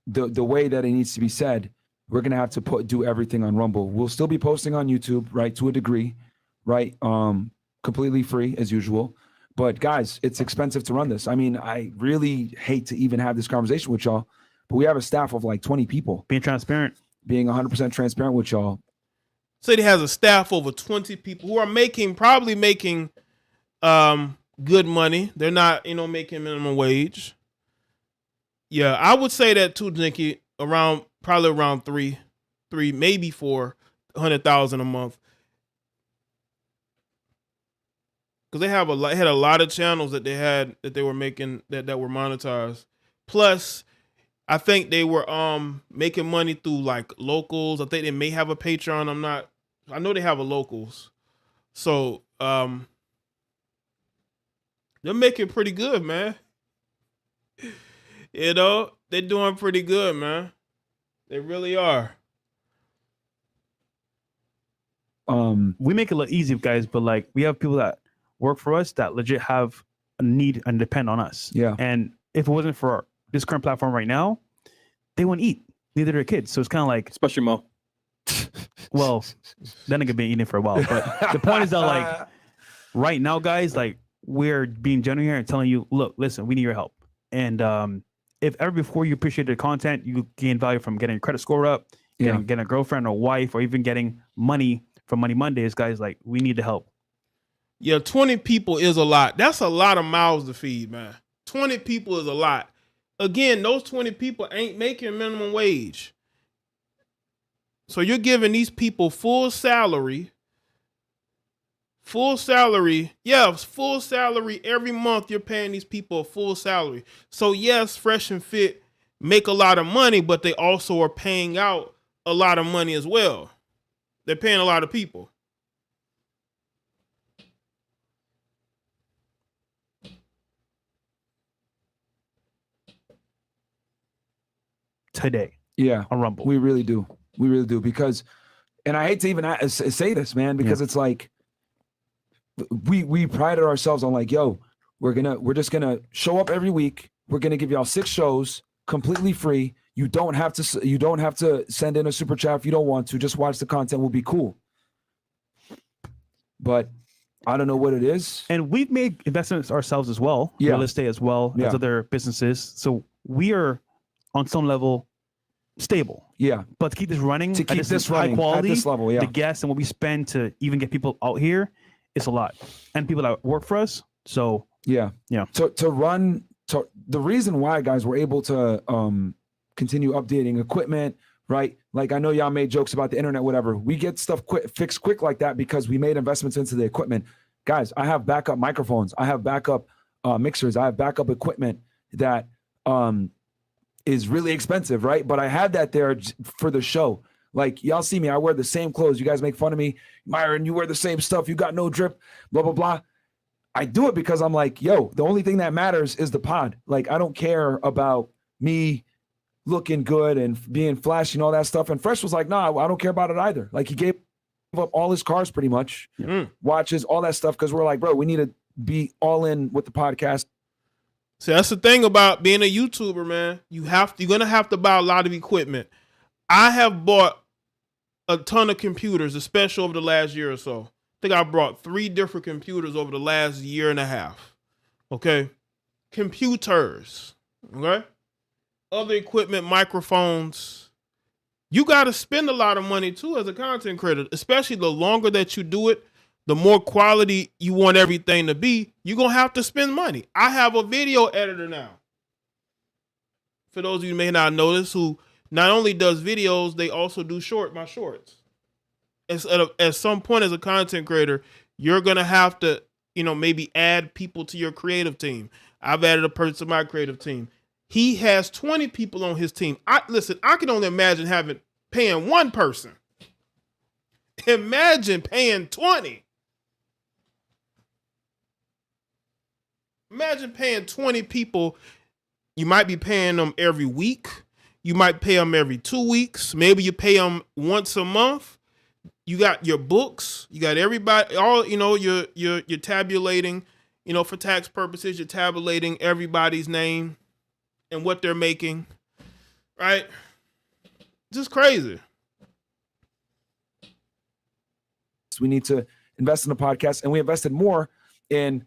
the way that it needs to be said, we're going to have to do everything on Rumble. We'll still be posting on YouTube, right? To a degree, right? Completely free as usual. But guys, it's expensive to run this. I mean, I really hate to even have this conversation with y'all, but we have a staff of like 20 people. Being 100% transparent with y'all. City has a staff over 20 people who are probably making good money. They're not, making minimum wage. Yeah, I would say that too, Jinky. Probably around three, maybe 400,000 a month. Because they had a lot of channels that they were making that were monetized. Plus, I think they were making money through like locals. I think they may have a Patreon. I know they have a locals. So they're making pretty good, man. They're doing pretty good, man. They really are. We make it look easy, guys, but like we have people that work for us that legit have a need and depend on us. Yeah. And if it wasn't for this current platform right now, they wouldn't eat. Neither do their kids. So it's kind of like, especially Mo. Well, that nigga been eating for a while. But the point is that like right now, guys, like we're being genuine here and telling you, look, listen, we need your help. And if ever before you appreciated the content, you gain value from getting your credit score up, getting a girlfriend or wife, or even getting money from Money Mondays, guys, like we need the help. Yeah, 20 people is a lot. That's a lot of mouths to feed, man. 20 people is a lot. Again, those 20 people ain't making minimum wage. So you're giving these people full salary. Yeah, full salary every month. You're paying these people a full salary. So yes, Fresh and Fit make a lot of money, but they also are paying out a lot of money as well. They're paying a lot of people. Today. Yeah. On Rumble. We really do. Because, and I hate to even say this, man, because it's like, we prided ourselves on like, yo, we're just gonna show up every week. We're gonna give y'all 6 shows completely free. You don't have to send in a super chat if you don't want to. Just watch the content. Will be cool. But I don't know what it is. And we've made investments ourselves as well, real estate as well as other businesses. So we are on some level stable. Yeah. But to keep this running, to keep this running high quality, at this level, the guests and what we spend to even get people out here, it's a lot. And people that work for us. So yeah. The reason why, guys, we're able to continue updating equipment, right? Like I know y'all made jokes about the internet, whatever. We get stuff fixed quick like that because we made investments into the equipment. Guys, I have backup microphones. I have backup mixers. I have backup equipment that is really expensive, right? But I had that there for the show. Like y'all see me, I wear the same clothes. You guys make fun of me. Myron, you wear the same stuff. You got no drip, blah, blah, blah. I do it because I'm like, yo, the only thing that matters is the pod. Like, I don't care about me looking good and being flashy and all that stuff. And Fresh was like, nah, I don't care about it either. Like he gave up all his cars pretty much, watches, all that stuff. Cause we're like, bro, we need to be all in with the podcast. See, that's the thing about being a YouTuber, man. You're going to have to buy a lot of equipment. I have bought a ton of computers, especially over the last year or so. think I brought 3 different computers over the last year and a half. Okay. Computers. Okay. Other equipment, microphones. You got to spend a lot of money too as a content creator, especially the longer that you do it, the more quality you want everything to be. You're going to have to spend money. I have a video editor now. For those of you who may not know this, who not only does videos, they also do my shorts. At some point as a content creator, you're going to have to, maybe add people to your creative team. I've added a person to my creative team. He has 20 people on his team. I can only imagine paying one person. Imagine paying 20. Imagine paying 20 people. You might be paying them every week. You might pay them every 2 weeks. Maybe you pay them once a month. You got your books. You got everybody. You're tabulating. For tax purposes, you're tabulating everybody's name and what they're making. Right? Just crazy. We need to invest in the podcast, and we invested more in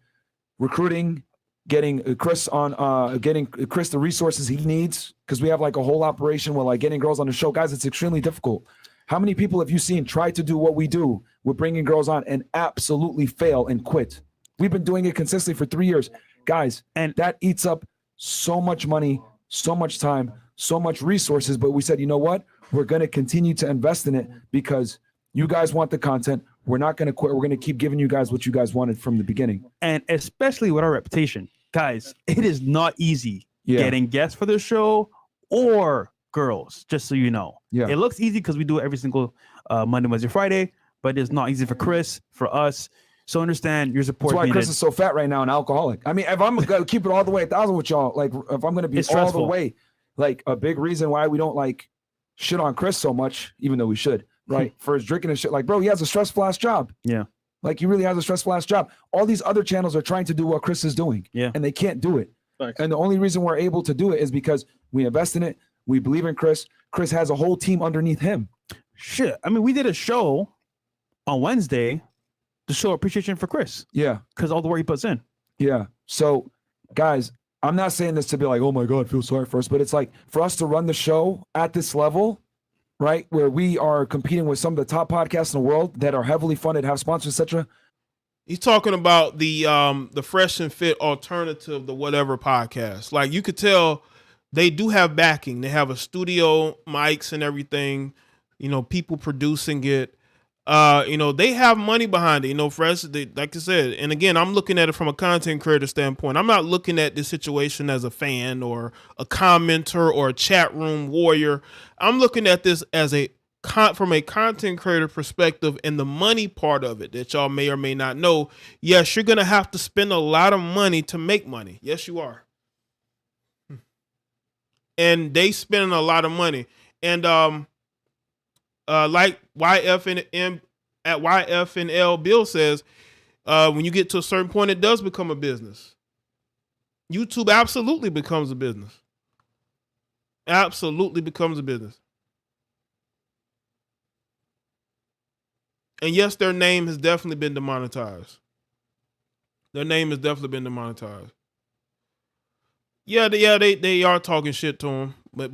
recruiting, getting Chris the resources he needs, because we have like a whole operation with like getting girls on the show. Guys, it's extremely difficult. How many people have you seen try to do what we do with bringing girls on and absolutely fail and quit? We've been doing it consistently for 3 years, guys, and that eats up so much money, so much time, so much resources. But we said, you know what? We're going to continue to invest in it because you guys want the content. We're not going to quit. We're going to keep giving you guys what you guys wanted from the beginning. And especially with our reputation, guys, it is not easy getting guests for the show or girls, just so you know. Yeah. It looks easy because we do it every single Monday, Wednesday, Friday, but it's not easy for Chris, for us. So understand your support. That's why Chris is so fat right now and alcoholic. I mean, if I'm going to keep it all the way 1,000 with y'all, like if I'm going to be all the way, like a big reason why we don't like shit on Chris so much, even though we should, right? For his drinking and shit. Like, bro, he has a stressful ass job. Yeah. Like he really has a stressful ass job. All these other channels are trying to do what Chris is doing. Yeah. And they can't do it. Thanks. And the only reason we're able to do it is because we invest in it. We believe in Chris. Chris has a whole team underneath him. Shit. I mean, we did a show on Wednesday to show appreciation for Chris. Yeah. Because all the work he puts in. Yeah. So, guys, I'm not saying this to be like, oh my God, feel sorry for us. But it's like for us to run the show at this level, right, where we are competing with some of the top podcasts in the world that are heavily funded, have sponsors, etc. He's talking about the Fresh and Fit alternative, the whatever podcast. Like you could tell they do have backing. They have a studio, mics and everything, people producing it. They have money behind it, Fresh, like I said. And again, I'm looking at it from a content creator standpoint. I'm not looking at this situation as a fan or a commenter or a chat room warrior. I'm looking at this as from a content creator perspective and the money part of it that y'all may or may not know. Yes, you're going to have to spend a lot of money to make money. Yes, you are. And they spending a lot of money. And like YFNL Bill says, when you get to a certain point, it does become a business. YouTube absolutely becomes a business. Absolutely becomes a business. And yes, their name has definitely been demonetized. Their name has definitely been demonetized. Yeah, they are talking shit to him, but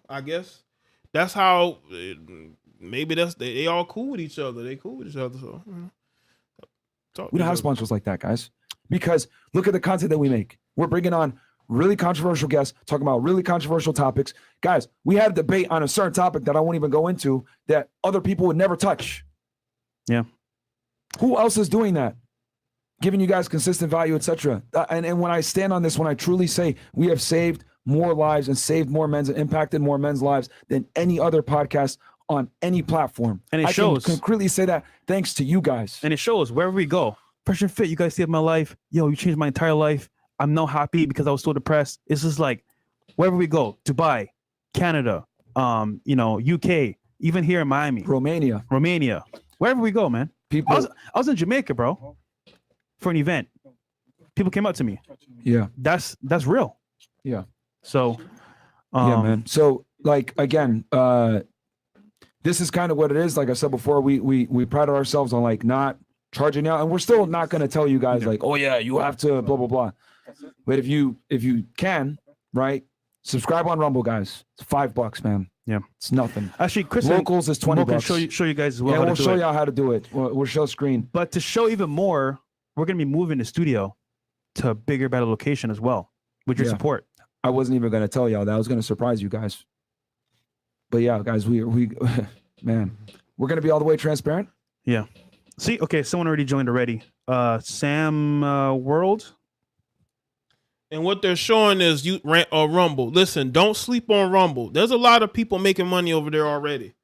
I guess that's how. Maybe they all cool with each other. They cool with each other. So we don't have sponsors like that, guys. Because look at the content that we make. We're bringing on really controversial guests, talking about really controversial topics. Guys, we had a debate on a certain topic that I won't even go into that other people would never touch. Yeah. Who else is doing that? Giving you guys consistent value, etc. And when I stand on this, when I truly say we have saved more lives and saved more men's and impacted more men's lives than any other podcast on any platform. And it shows. I can concretely say that thanks to you guys. And it shows wherever we go. Fresh and Fit, you guys saved my life. Yo, you changed my entire life. I'm now happy because I was so depressed. It's just like wherever we go, Dubai, Canada, UK, even here in Miami, Romania, wherever we go, man. People, I was in Jamaica, bro, for an event. People came up to me. Yeah, that's real. Yeah. So, yeah, man. So, like again, this is kind of what it is. Like I said before, we pride ourselves on like not charging now, and we're still not going to tell you guys like, oh yeah, you have to blah blah blah. But if you can, right, subscribe on Rumble, guys. It's $5, man. Yeah, it's nothing. Actually, Chris, locals is $20. Can show you guys as well. Yeah, we'll show y'all how to do it. We'll show screen. But to show even more, we're gonna be moving the studio to a bigger, better location as well with your support. I wasn't even gonna tell y'all that. I was gonna surprise you guys. But yeah, guys, we man, we're gonna be all the way transparent. Yeah. See, okay, someone already joined already. Sam World. And what they're showing is Rumble. Listen, don't sleep on Rumble. There's a lot of people making money over there already.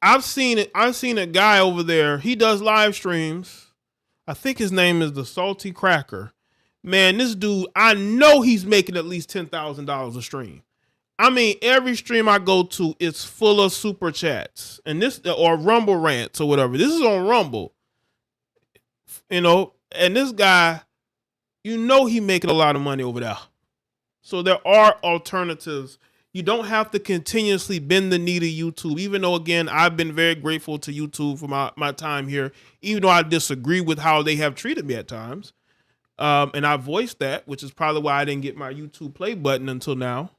I've seen it. I've seen a guy over there. He does live streams. I think his name is the Salty Cracker. Man, this dude, I know he's making at least $10,000 a stream. I mean, every stream I go to, it's full of super chats and this or Rumble rants or whatever. This is on Rumble, you know. And this guy, you know, he making a lot of money over there. So there are alternatives. You don't have to continuously bend the knee to YouTube, even though, again, I've been very grateful to YouTube for my time here, even though I disagree with how they have treated me at times. And I voiced that, which is probably why I didn't get my YouTube play button until now.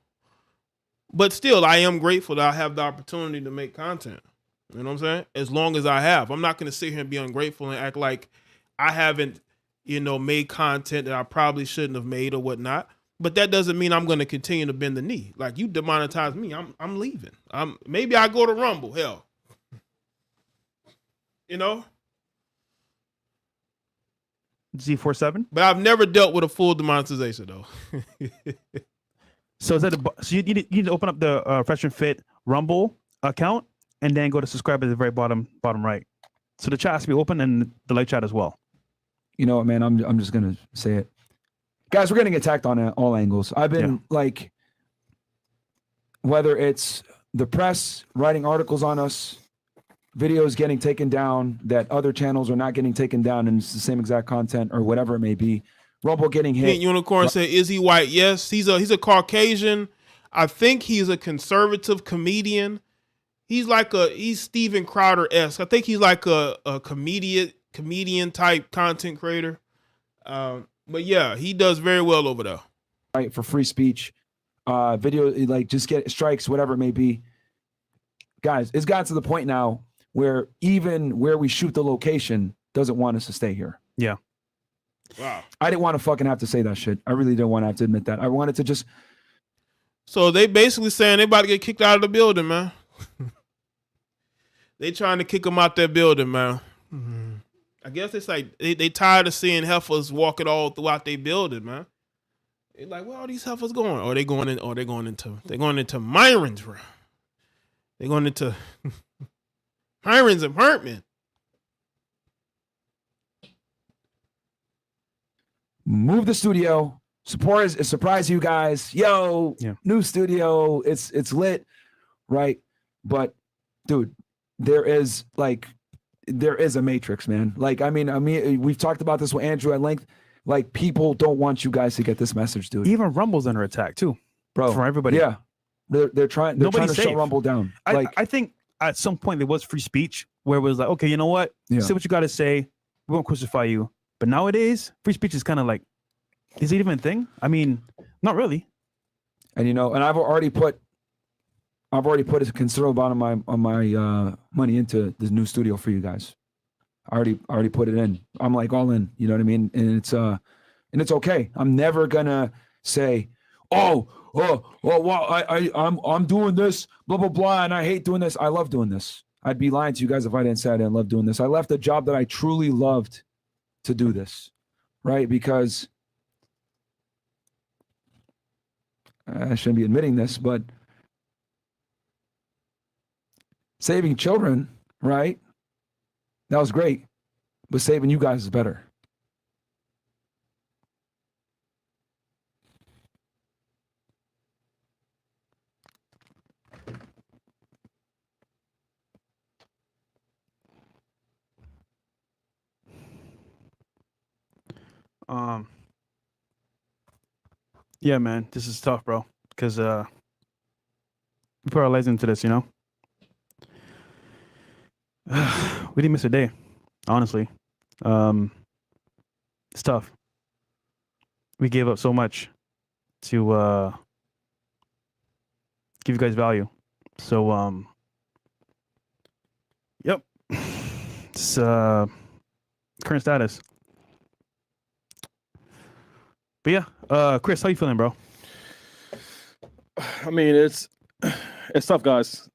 But still, I am grateful that I have the opportunity to make content. You know what I'm saying? As long as I have. I'm not going to sit here and be ungrateful and act like I haven't, you know, made content that I probably shouldn't have made or whatnot. But that doesn't mean I'm going to continue to bend the knee. Like, you demonetize me, I'm leaving. Maybe I go to Rumble, hell. You know? Z47. But I've never dealt with a full demonetization, though. So is that so you need to open up the Fresh and Fit Rumble account and then go to subscribe at the very bottom right. So the chat has to be open and the live chat as well. You know what, man? I'm just gonna say it, guys. We're getting attacked on all angles. I've been like, whether it's the press writing articles on us, videos getting taken down that other channels are not getting taken down, and it's the same exact content or whatever it may be. Rumble getting hit. Pink Unicorn said, "Is he white?" Yes, he's a Caucasian. I think he's a conservative comedian. He's Steven Crowder-esque. I think he's like a comedian type content creator. But yeah, he does very well over there. Right, for free speech, video, like just get strikes, whatever it may be. Guys, it's gotten to the point now where even where we shoot the location doesn't want us to stay here. Yeah. Wow. I didn't want to fucking have to say that shit. I really didn't want to have to admit that. I wanted to just. So they basically saying they about to get kicked out of the building, man. They trying to kick them out their building, man. Mm-hmm. I guess it's like they tired of seeing heifers walking all throughout their building, man. They're like, where all these heifers going? Or they're going into Myron's room. They're going into Myron's apartment. Move the studio. Surprise you guys. Yo, new studio. It's lit, right? But dude, there is a matrix, man. Like, I mean, we've talked about this with Andrew at length. Like, people don't want you guys to get this message, dude. Even Rumble's under attack too, bro. From everybody. Yeah, they're trying to shut Rumble down. I think at some point there was free speech where it was like, okay, you know what? Say what you got to say. We won't crucify you. But nowadays, free speech is kind of like, is it even a thing? I mean, not really. And and I've already put a considerable amount of my money into this new studio for you guys. I already put it in. I'm like all in. You know what I mean? And it's okay. I'm never gonna say, well, I'm doing this, blah blah blah, and I hate doing this. I love doing this. I'd be lying to you guys if I didn't say I didn't love doing this. I left a job that I truly loved to do this, right? Because I shouldn't be admitting this, but saving children, right? That was great, but saving you guys is better. Yeah, man, this is tough, bro. Because we put our lives into this, you know. We didn't miss a day, honestly. It's tough. We gave up so much to give you guys value. So yep. It's current status. But yeah, Chris, how you feeling, bro? I mean, it's tough, guys,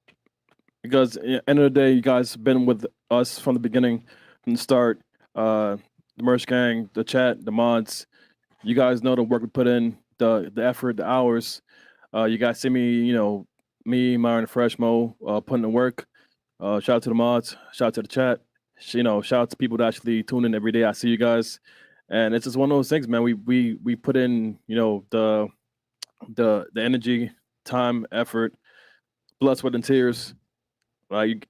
because at the end of the day, you guys have been with us from the beginning, from the start. The merch gang, the chat, the mods. You guys know the work we put in, the effort, the hours. You guys see me, me, Myron, and Fresh Mo, putting in work. Shout out to the mods. Shout out to the chat. Shout out to people that actually tune in every day. I see you guys, and it's just one of those things, man. We put in, the energy, time, effort, blood, sweat, and tears. You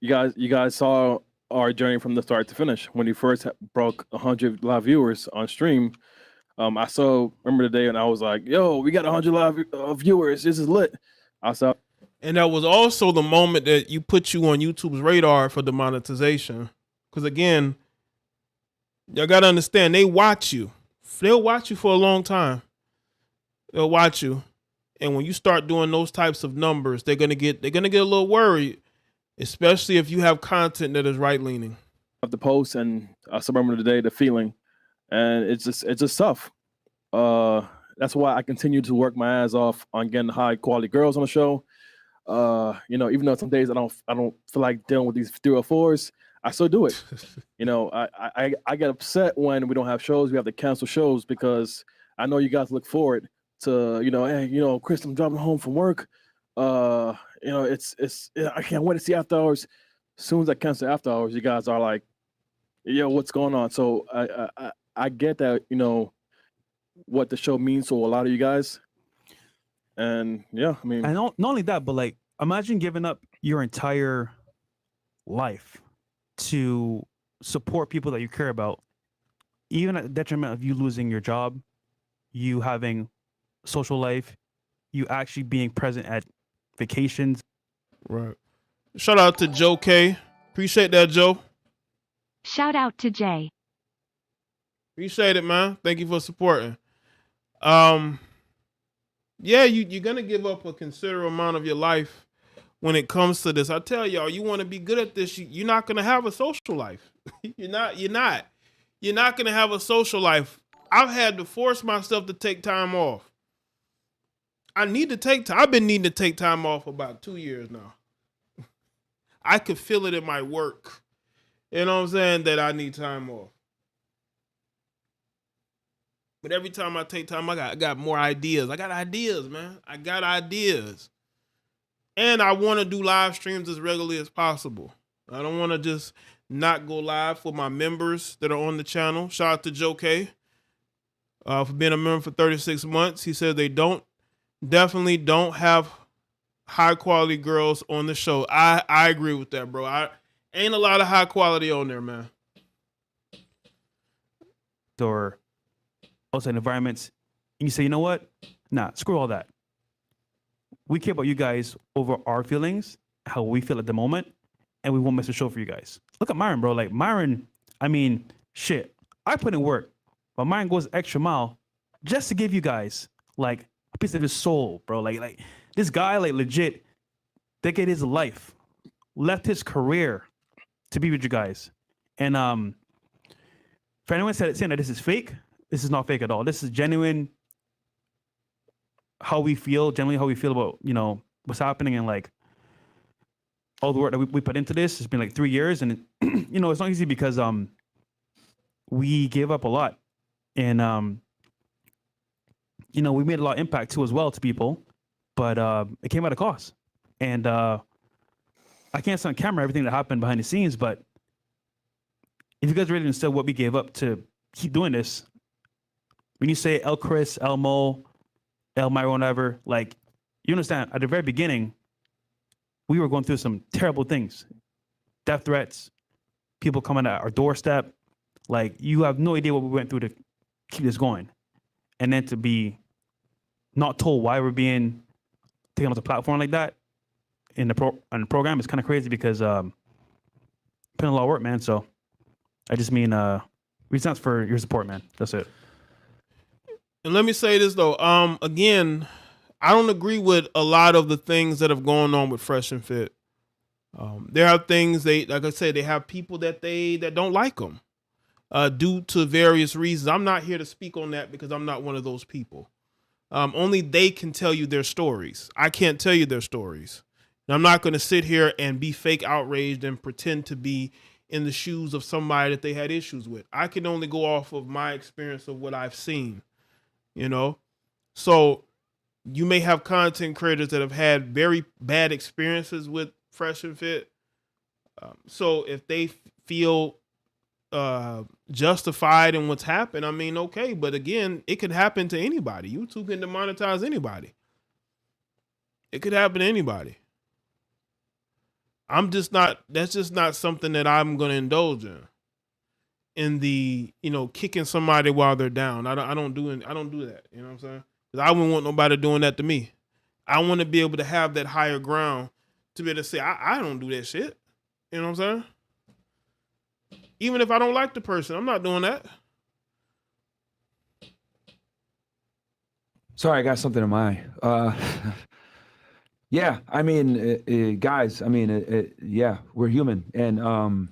guys saw our journey from the start to finish. When you first broke 100 live viewers on stream, I remember the day, and I was like, "Yo, we got 100 live viewers. This is lit." And that was also the moment that you put you on YouTube's radar for demonetization. Because again, y'all got to understand, they watch you. They'll watch you for a long time. They'll watch you. And when you start doing those types of numbers, they're gonna get a little worried, especially if you have content that is right leaning. Of the post, and I still remember the day, the feeling, and it's just tough. That's why I continue to work my ass off on getting high quality girls on the show. Even though some days I don't feel like dealing with these 304s, I still do it. I get upset when we don't have shows. We have to cancel shows because I know you guys look forward to, hey, Chris, I'm driving home from work. I can't wait to see after hours. As soon as I cancel after hours, you guys are like, yo, what's going on? So I get that, what the show means to a lot of you guys. And yeah, I mean, and not only that, but like, imagine giving up your entire life to support people that you care about, even at the detriment of you losing your job, you having social life, you actually being present at vacations. Right. Shout out to Joe K. Appreciate that, Joe. Shout out to Jay. Appreciate it, man. Thank you for supporting. Yeah, you're gonna give up a considerable amount of your life when it comes to this. I tell y'all, you want to be good at this, you're not gonna have a social life. You're not gonna have a social life. I've had to force myself to take time off. I need to take time. I've been needing to take time off for about 2 years now. I could feel it in my work. You know what I'm saying? That I need time off. But every time I take time, I got more ideas. I got ideas, man. I got ideas. And I want to do live streams as regularly as possible. I don't want to just not go live for my members that are on the channel. Shout out to Joe K. For being a member for 36 months. He said they definitely don't have high quality girls on the show. I agree with that, bro. Ain't a lot of high quality on there, man. Or outside environments, and you say, you know what? Nah, screw all that. We care about you guys over our feelings, how we feel at the moment, and we won't miss a show for you guys. Look at Myron, bro. Like Myron, I mean, shit. I put in work, but Myron goes extra mile just to give you guys like a piece of his soul, bro. Like this guy, like legit, dedicated his life, left his career to be with you guys. And for anyone saying that this is fake, this is not fake at all. This is genuine. Generally how we feel about, what's happening, and like all the work that we put into this. It's been like 3 years, and it's not easy because we gave up a lot, and we made a lot of impact too as well to people, but it came at a cost. And I can't say on camera everything that happened behind the scenes, but if you guys really understood what we gave up to keep doing this, when you say El Chris, El Mo, El Myro, whatever, like, you understand, at the very beginning, we were going through some terrible things. Death threats, people coming at our doorstep. Like, you have no idea what we went through to keep this going. And then to be not told why we're being taken off the platform like that in the program is kind of crazy, because putting a lot of work, man. So I just mean, we Reach out for your support, man. That's it. And let me say this though. Again, I don't agree with a lot of the things that have gone on with Fresh and Fit. There are things like I said, they have people that don't like them due to various reasons. I'm not here to speak on that because I'm not one of those people. Only they can tell you their stories. I can't tell you their stories. And I'm not going to sit here and be fake outraged and pretend to be in the shoes of somebody that they had issues with. I can only go off of my experience of what I've seen, you know? So you may have content creators that have had very bad experiences with Fresh and Fit. So if they feel justified in what's happened, I mean, okay. But again, it could happen to anybody. YouTube can demonetize anybody. It could happen to anybody. That's just not something that I'm going to indulge in the, kicking somebody while they're down. I don't do that. You know what I'm saying? Because I wouldn't want nobody doing that to me. I want to be able to have that higher ground to be able to say, I don't do that shit. You know what I'm saying? Even if I don't like the person, I'm not doing that. Sorry, I got something in my eye. Yeah, I mean, guys, I mean, yeah, we're human. And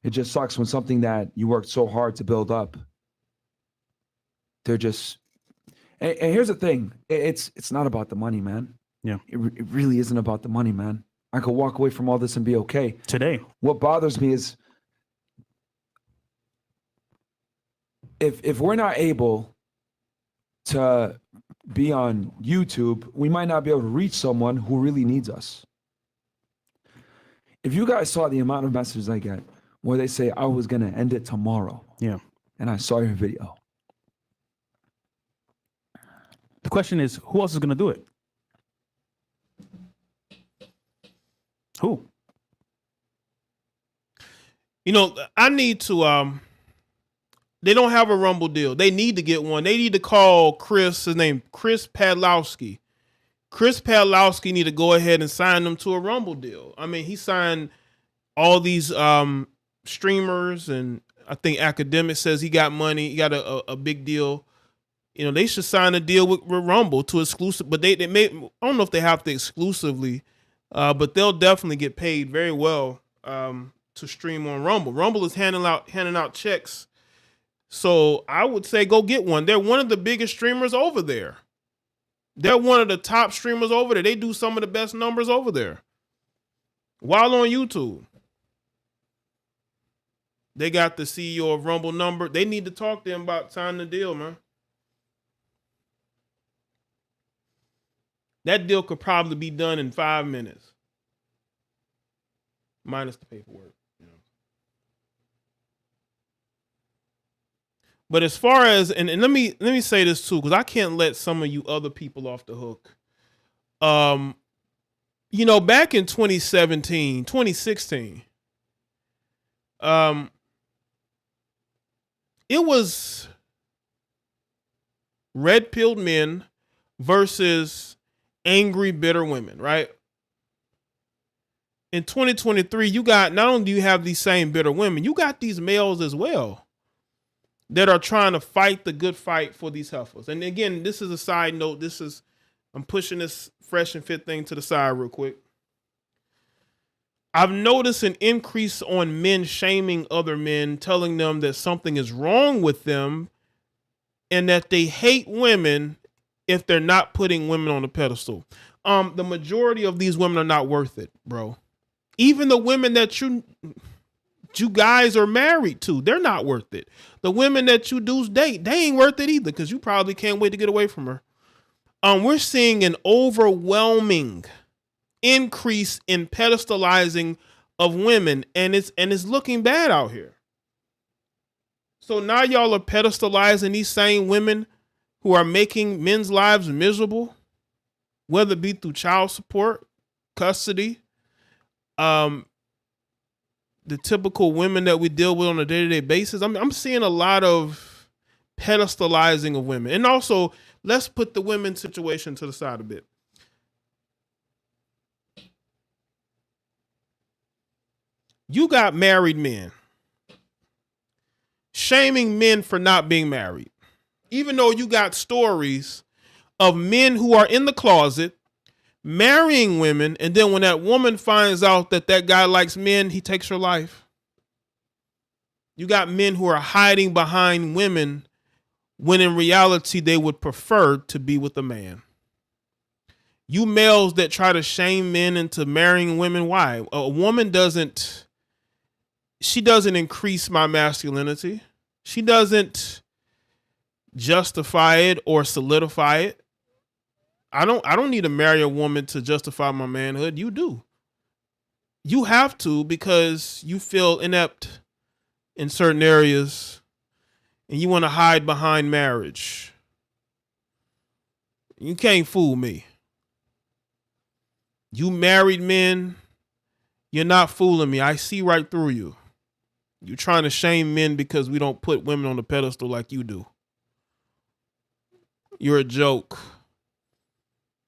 it just sucks when something that you worked so hard to build up, they're just, and here's the thing, it's not about the money, man. Yeah. It really isn't about the money, man. I could walk away from all this and be okay. Today. What bothers me is if we're not able to be on YouTube, we might not be able to reach someone who really needs us. If you guys saw the amount of messages I get where they say I was going to end it tomorrow. Yeah. And I saw your video. The question is, who else is going to do it? Who? I need to, they don't have a Rumble deal. They need to get one. They need to call Chris Padlowski. Chris Padlowski need to go ahead and sign them to a Rumble deal. I mean, he signed all these streamers, and I think Academic says he got money. He got a big deal. They should sign a deal with Rumble to exclusive, but they may, I don't know if they have to exclusively, but they'll definitely get paid very well to stream on Rumble. Rumble is handing out checks. So I would say go get one. They're one of the biggest streamers over there. They're one of the top streamers over there. They do some of the best numbers over there. While on YouTube. They got the CEO of Rumble number. They need to talk to him about signing the deal, man. That deal could probably be done in 5 minutes. Minus the paperwork. But as far as, and let me say this too, because I can't let some of you other people off the hook. Back in 2016, it was red-pilled men versus angry, bitter women, right? In 2023, you got, not only do you have these same bitter women, you got these males as well that are trying to fight the good fight for these heifers. And again, this is a side note. I'm pushing this Fresh and Fit thing to the side real quick. I've noticed an increase on men shaming other men, telling them that something is wrong with them and that they hate women if they're not putting women on a pedestal. The majority of these women are not worth it, bro. Even the women that you guys are married to, they're not worth it. The women that you do date, they ain't worth it either, because you probably can't wait to get away from her. We're seeing an overwhelming increase in pedestalizing of women, and it's looking bad out here. So now y'all are pedestalizing these same women who are making men's lives miserable, whether it be through child support, custody, the typical women that we deal with on a day-to-day basis. I'm seeing a lot of pedestalizing of women. And also, let's put the women situation to the side a bit. You got married men shaming men for not being married. Even though you got stories of men who are in the closet marrying women, and then when that woman finds out that that guy likes men, he takes her life. You got men who are hiding behind women when in reality they would prefer to be with a man. You males that try to shame men into marrying women, why? A woman doesn't increase my masculinity. She doesn't justify it or solidify it. I don't need to marry a woman to justify my manhood. You do. You have to, because you feel inept in certain areas and you want to hide behind marriage. You can't fool me. You married men, you're not fooling me. I see right through you. You're trying to shame men because we don't put women on the pedestal like you do. You're a joke.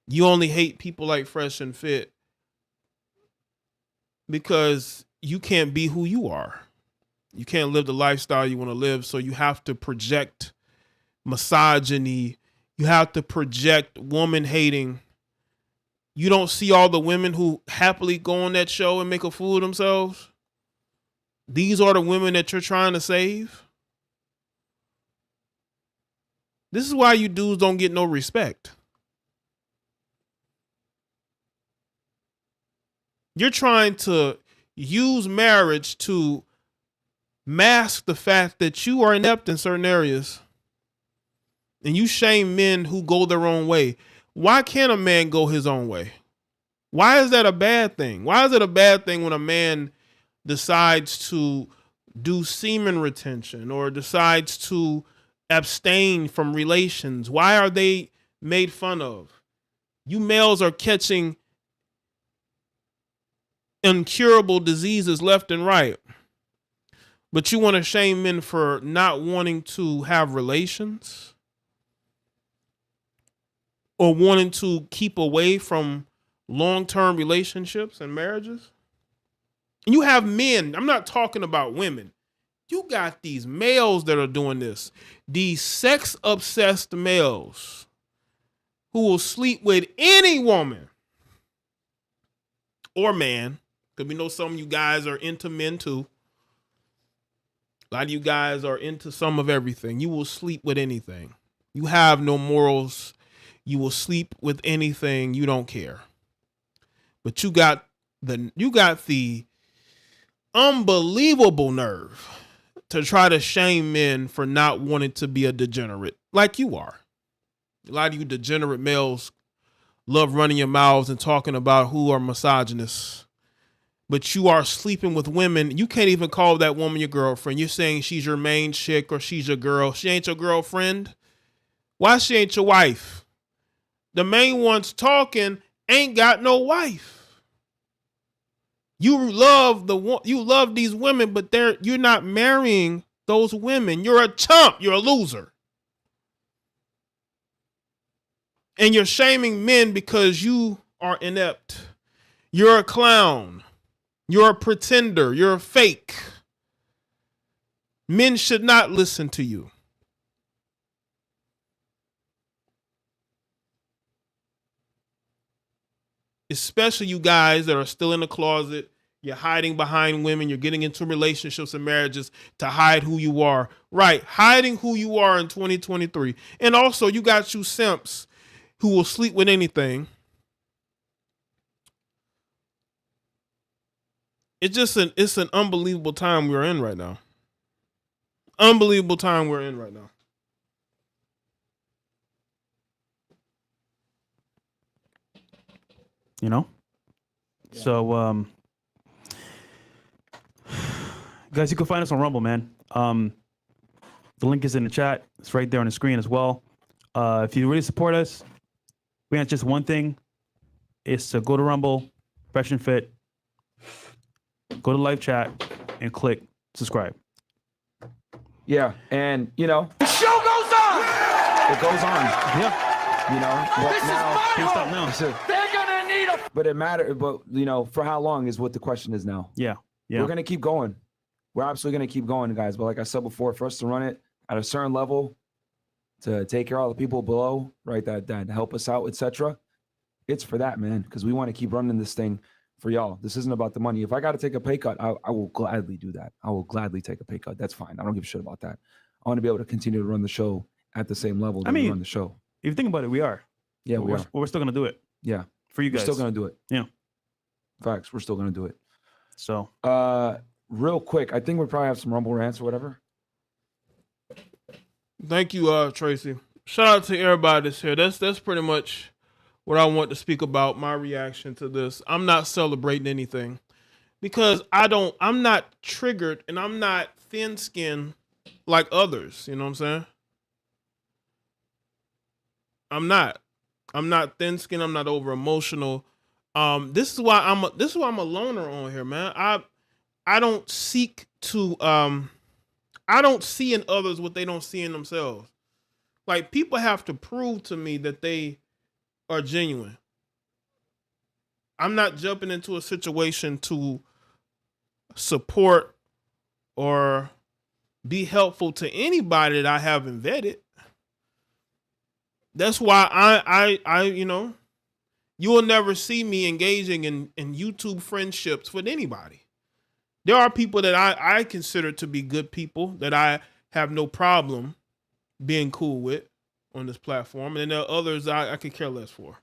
You only hate people like Fresh and Fit because you can't be who you are. You can't live the lifestyle you want to live, so you have to project misogyny. You have to project woman hating. You don't see all the women who happily go on that show and make a fool of themselves? These are the women that you're trying to save? This is why you dudes don't get no respect. You're trying to use marriage to mask the fact that you are inept in certain areas. And you shame men who go their own way. Why can't a man go his own way? Why is that a bad thing? Why is it a bad thing when a man decides to do semen retention or decides to abstain from relations? Why are they made fun of? You males are catching incurable diseases left and right. But you want to shame men for not wanting to have relations or wanting to keep away from long-term relationships and marriages. And you have men, I'm not talking about women. You got these males that are doing this. These sex-obsessed males who will sleep with any woman or man, because we know some of you guys are into men too. A lot of you guys are into some of everything. You will sleep with anything. You have no morals. You will sleep with anything. You don't care. But you got the unbelievable nerve to try to shame men for not wanting to be a degenerate like you are. A lot of you degenerate males love running your mouths and talking about who are misogynists. But you are sleeping with women. You can't even call that woman your girlfriend. You're saying she's your main chick or she's your girl. She ain't your girlfriend. Why she ain't your wife? The main ones talking ain't got no wife. You love these women, but you're not marrying those women. You're a chump. You're a loser. And you're shaming men because you are inept. You're a clown. You're a pretender. You're a fake. Men should not listen to you. Especially you guys that are still in the closet. You're hiding behind women. You're getting into relationships and marriages to hide who you are. Right. Hiding who you are in 2023. And also you got you simps who will sleep with anything. It's an unbelievable time we're in right now. Unbelievable time we're in right now. You know? Yeah. So, guys, you can find us on Rumble, man. The link is in the chat. It's right there on the screen as well. If you really support us, we have just one thing. It's to go to Rumble, Fresh and Fit, go to live chat, and click subscribe. Yeah, and the show goes on. It goes on. Yeah. They're gonna need a. But it matters. But for how long is what the question is now. Yeah. We're gonna keep going. we're absolutely going to keep going, guys. But like I said before, for us to run it at a certain level, to take care of all the people below, right, that help us out, etc., it's for that, man, because we want to keep running this thing for y'all. This isn't about the money. If I got to take a pay cut, I will gladly do that. I will gladly take a pay cut. That's fine. I don't give a shit about that. I want to be able to continue to run the show at the same level that we run the show. If you think about it, we are. Yeah, we are. We're still going to do it. Yeah. For you guys. We're still going to do it. Yeah. Facts. We're still going to do it. So. Real quick, I think we probably have some Rumble rants or whatever. Thank you, Tracy. Shout out to everybody that's here. That's pretty much what I want to speak about, my reaction to this. I'm not celebrating anything because I'm not triggered and I'm not thin-skinned like others. You know what I'm saying? I'm not thin-skinned. I'm not over-emotional. This is why I'm a loner on here, man. I don't seek to I don't see in others what they don't see in themselves. Like, people have to prove to me that they are genuine. I'm not jumping into a situation to support or be helpful to anybody that I haven't vetted. That's why I you know, you will never see me engaging in YouTube friendships with anybody. There are people that I consider to be good people that I have no problem being cool with on this platform. And there are others I could care less for.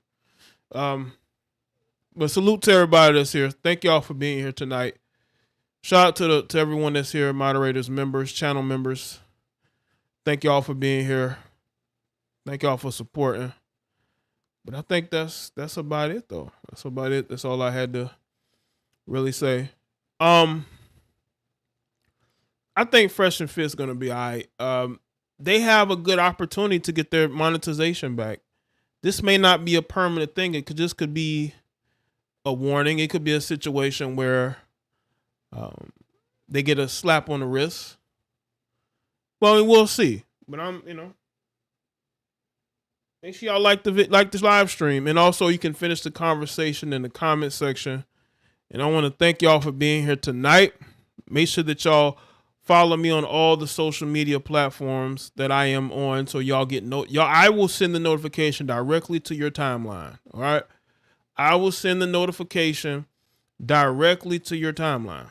But salute to everybody that's here. Thank y'all for being here tonight. Shout out to everyone that's here, moderators, members, channel members. Thank y'all for being here. Thank y'all for supporting. But I think that's about it, though. That's about it. That's all I had to really say. I think Fresh and Fit is going to be all right. They have a good opportunity to get their monetization back. This may not be a permanent thing. It could be a warning. It could be a situation where they get a slap on the wrist. Well, we'll see. But make sure y'all like this live stream, and also you can finish the conversation in the comment section. And I want to thank y'all for being here tonight. Make sure that y'all follow me on all the social media platforms that I am on, so y'all get I will send the notification directly to your timeline. All right, I will send the notification directly to your timeline.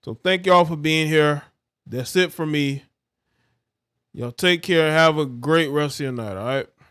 So thank y'all for being here. That's it for me. Y'all take care. Have a great rest of your night, all right?